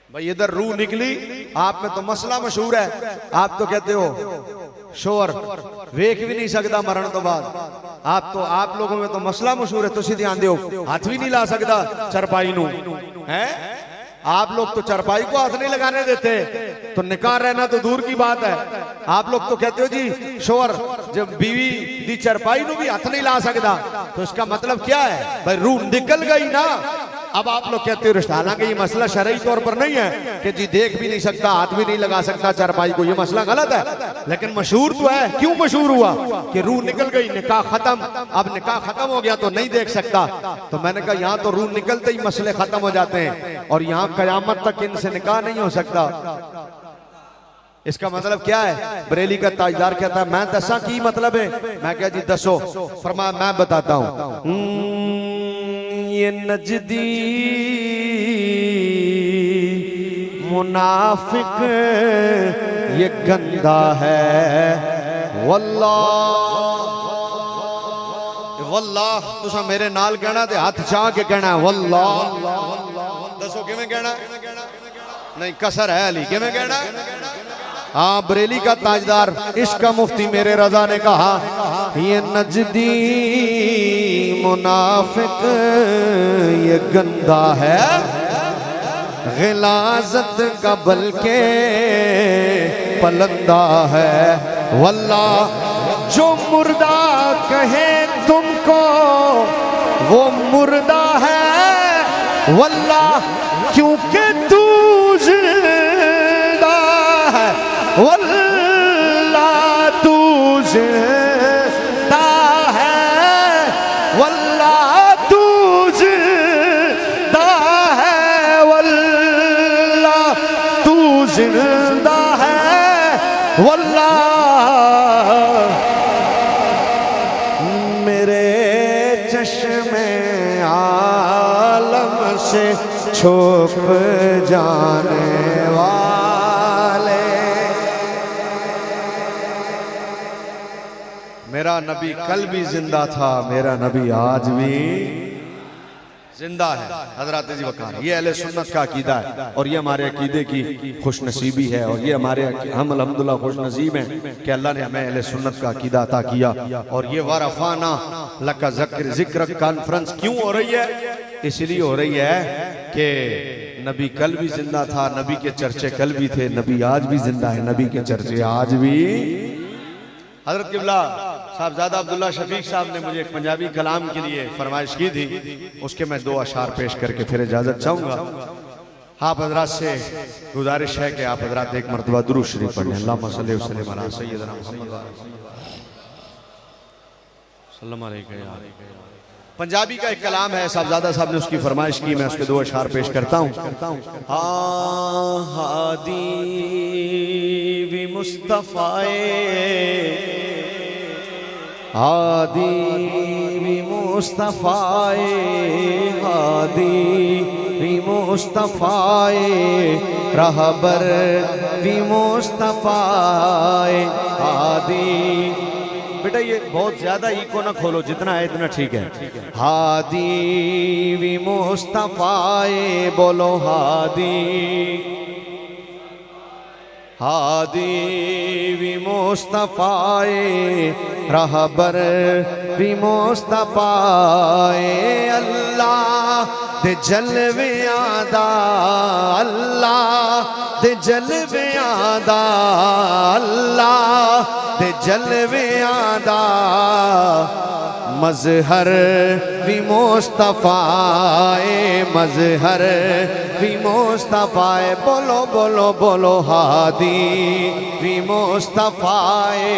भाई इधर रूह निकली, आप में तो मसला मशहूर है, आप तो कहते हो शोर वेख भी नहीं सकता मरण तो बाद। आप लोगों में तो मसला मशहूर है, तुसी ध्यान दो, हाथ भी नहीं ला सकता चरपाई नू है। आप लोग तो चरपाई को हाथ नहीं लगाने देते, तो निकाह रहना तो दूर की बात है। आप लोग तो कहते हो जी शोर जब बीवी दी चरपाई नू भी हाथ नहीं ला सकता तो इसका मतलब क्या है भाई रूह निकल गई ना। अब आप लोग कहते हो रिश्ता, हालांकि ये मसला शरई तौर पर नहीं है कि जी देख भी नहीं सकता, हाथ भी नहीं लगा सकता चारपाई को, ये मसला गलत है, लेकिन मशहूर तो है। क्यों मशहूर हुआ कि रूह निकल गई, निकाह खत्म, अब निकाह खत्म हो गया तो नहीं देख सकता। तो मैंने कहा यहाँ तो रूह निकलते ही मसले खत्म हो जाते हैं और यहाँ कयामत तक इनसे निकाह नहीं हो सकता। इसका मतलब क्या है? बरेली का ताजदार कहता है मैं दसा की मतलब है। मैं क्या जी दसो? फरमाया मैं बताता हूं। ये नजदी मुनाफिक ये गंदा है वल्लाह तुसा मेरे नाल कहना ते हाथ चाह के कहना वल्लाह। दसो किवें कहना? नहीं कसर है अली, किवें कहना? हाँ बरेली का ताजदार इश्क मुफ्ती मेरे रजा ने कहा ये नजदी मुनाफिक ये गंदा है गिलाजत का बल्कि पलंदा है। वल्लाह जो मुर्दा कहे तुमको वो मुर्दा है वल्लाह क्योंकि तू जिंदा है। वल्लाह तू जिंदा है वल्लाह तू जिंदा है वल्लाह तू जिंदा है वल्लाह। मेरे चश्मे आलम से छुप जाने वाले मेरा नबी कल भी जिंदा था, मेरा नबी आज भी जिंदा है। हजरत जी वकार ये अहले सुन्नत का अकीदा है और ये हमारे अकीदे की खुशनसीबी है और ये हमारे हम अल्हम्दुलिल्लाह खुशनसीब हैं कि अल्लाह ने हमें अहले सुन्नत का अकीदा अता किया। और ये वरफाना लका जिक्र कॉन्फ्रेंस क्यों हो रही है? इसलिए हो रही है कि नबी कल भी जिंदा था, नबी के चर्चे कल भी थे, नबी आज भी जिंदा है, नबी के चर्चे आज भी। हजरत किबला साहबजादा अब्दुल्ला शफीक साहब ने मुझे एक पंजाबी कलाम के लिए फरमाइश की थी, उसके मैं 2 अशार पेश करके फिर इजाजत चाहूंगा। आप हजरात से गुजारिश है कि आप हजरात एक मरतबा दुरूद शरीफ पढ़ लें। अल्लाहुम्मा सल्ली व सल्लिम अला सय्यिदना मुहम्मद सल्लल्लाहु अलैहि वसल्लम। पंजाबी का एक कलाम है, साहबजादा साहब ने उसकी फरमाइश की, मैं उसके 2 अशार पेश करता हूँ। हादी भी मुस्तफाए हादी भी मुस्तफाए हादी भी मुस्तफाए रहबर भी मुस्तफाए हादी। बेटा ये बहुत ज्यादा इको ना खोलो, जितना है इतना ठीक है। हादी भी मुस्तफाए बोलो हादी हादी भी मुस्तफाए रहबर भी मुस्तफाए। अल्लाह दे जलवे आदा अल्लाह दे जलवे आदा अल्लाह दे जलवे आदा मजहर भी मुस्तफाए मजहर भी मुस्तफाए। बोलो बोलो बोलो हादी भी मुस्तफाए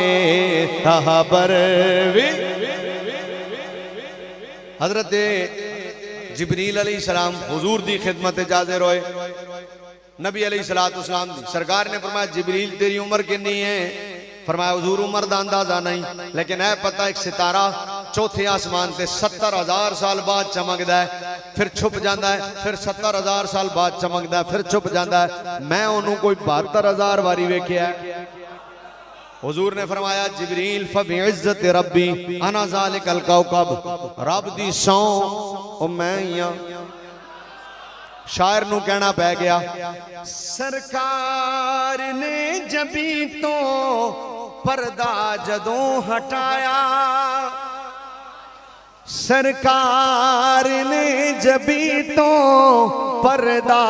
रहबर भी। हजरत जिब्रील अलैहिस्सलाम हुजूर दी खिदमत जाज़िर होए, नबी अलैहिस्सलाम दी सरकार ने फरमाया जिब्रील तेरी उम्र कितनी है? फरमाया हुजूर उम्र दा अंदाजा नहीं, लेकिन है पता एक सितारा चौथे आसमान से 70,000 साल बाद चमकदा है, फिर छुप जाता है, फिर 70,000 साल बाद चमकदा है, फिर छुप जाता है। मैं उन्होंने कोई 72,000 बारी वेख्या है। हुजूर ने फरमाया जिब्रील फबिइज्जत रब्बी अना ज़ालिकल कौकब, रब दी सौ ओ मैं ही शायर नू कहना पै गया। सरकार ने जबी तो पर्दा जदों हटाया सरकार ने जबी तो पर्दा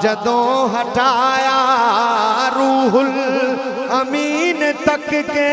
जदों हटाया रूहुल अमीन तक के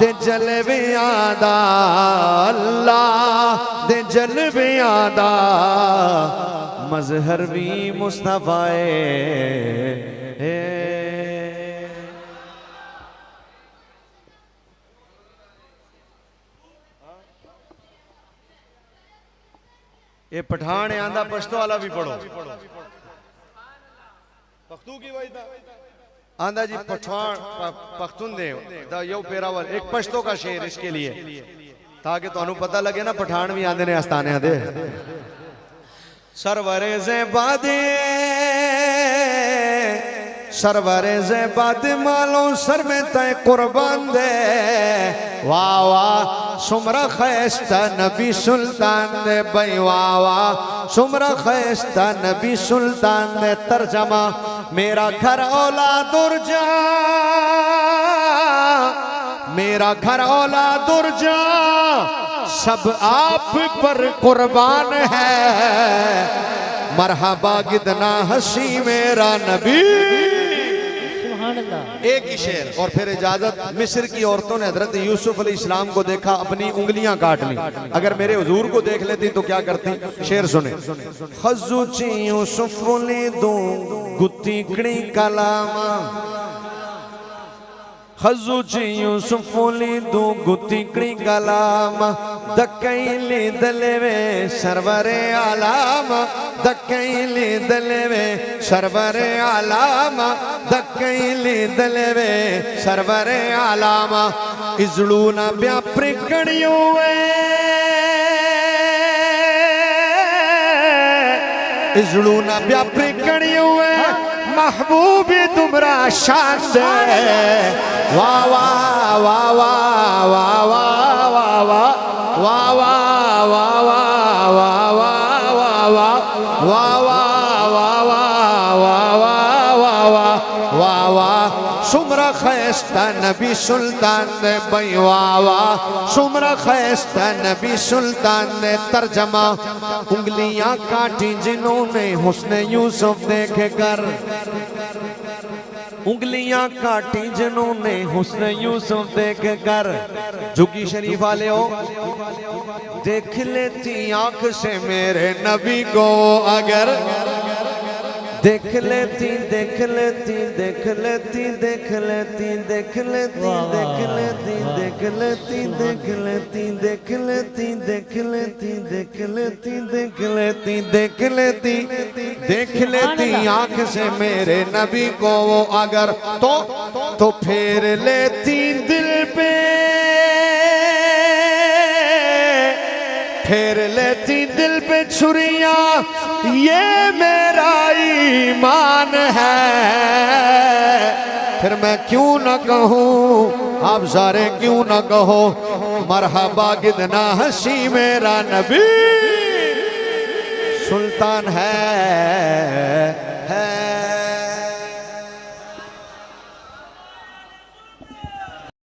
दे जलवियां दा, अल्लाह दे जलवियां दा मजहर भी मुस्तफा है। ये पठान है आंदा पश्तो वाला भी पढ़ो पख्तू की वही आंदा जी पठान पख्तून दे दा यो पेरावल एक पश्तो का शेर इसके लिए ताकि तुहानू पता लगे ना पठान भी आंदे ने आस्ताने दे। सरवरे ज़ेबादे सरवरे ज़ेबादे मालो सर में तय कुर्बान दे, वाह वाह सुमरा खैस्ता नबी सुल्तान दे, भाई वाह वाह सुमरा खैस्ता नबी सुल्तान दे। तर्जमा मेरा घर औलाद उर्जा, मेरा घर औलाद उर्जा सब आप पर कुर्बान है, मरहबा गिदना हसी मेरा नबी। एक ही शेर और फिर इजाजत। मिस्र की औरतों ने हजरत यूसुफ अलैहिस्सलाम को देखा, अपनी उंगलियां काट ली। अगर मेरे हुजूर को देख लेती तो क्या करती? शेर सुने। खजुची यूसुफ ले दो गुत्ती कड़ी कलामा, खजुची यूसुफ ले दो गुत्ती कड़ी कलामा, दकैली दलवे सरवरे आलाम, दकैली दलवे सरवरे आलाम, दकैली दलवे सरवरे आलाम। इजड़ू न ब्या प्रिकड़ियों इजड़ू न ब्या प्रिकड़ियों महबूब तुमरा शान दे, वाह वाह वाह वाह वाह वाह वाह वाह वाह वाह वाह वाह वाह वाह वाह वाह वाह सुमरा खैस्ता नबी सुल्तान दे, भाई वाह वाह सुमरा खैस्ता नबी सुल्तान दे। तर्जमा उंगलियां काटी जिन्होंने हुस्न यूसुफ देखे कर, उंगलियां काटी जिन्होंने हुस्न यूसुफ देख कर। झुकी शरीफ वाले हो, देख लेती आंख से मेरे नबी को अगर, देख लेती देख लेती देख लेती देख लेती देख लेती देख लेती देख लेती देख लेती देख लेती देख लेती देख लेती देख लेती देख लेती देख लेती आंख से मेरे नबी को वो अगर, तो फेर लेती दिल पे, फेर लेती दिल पे छुरियां, ये मेरा ईमान है। फिर मैं क्यों न कहूँ, आप सारे क्यों न कहो, मरहबा कितना हंसी मेरा नबी सुल्तान है।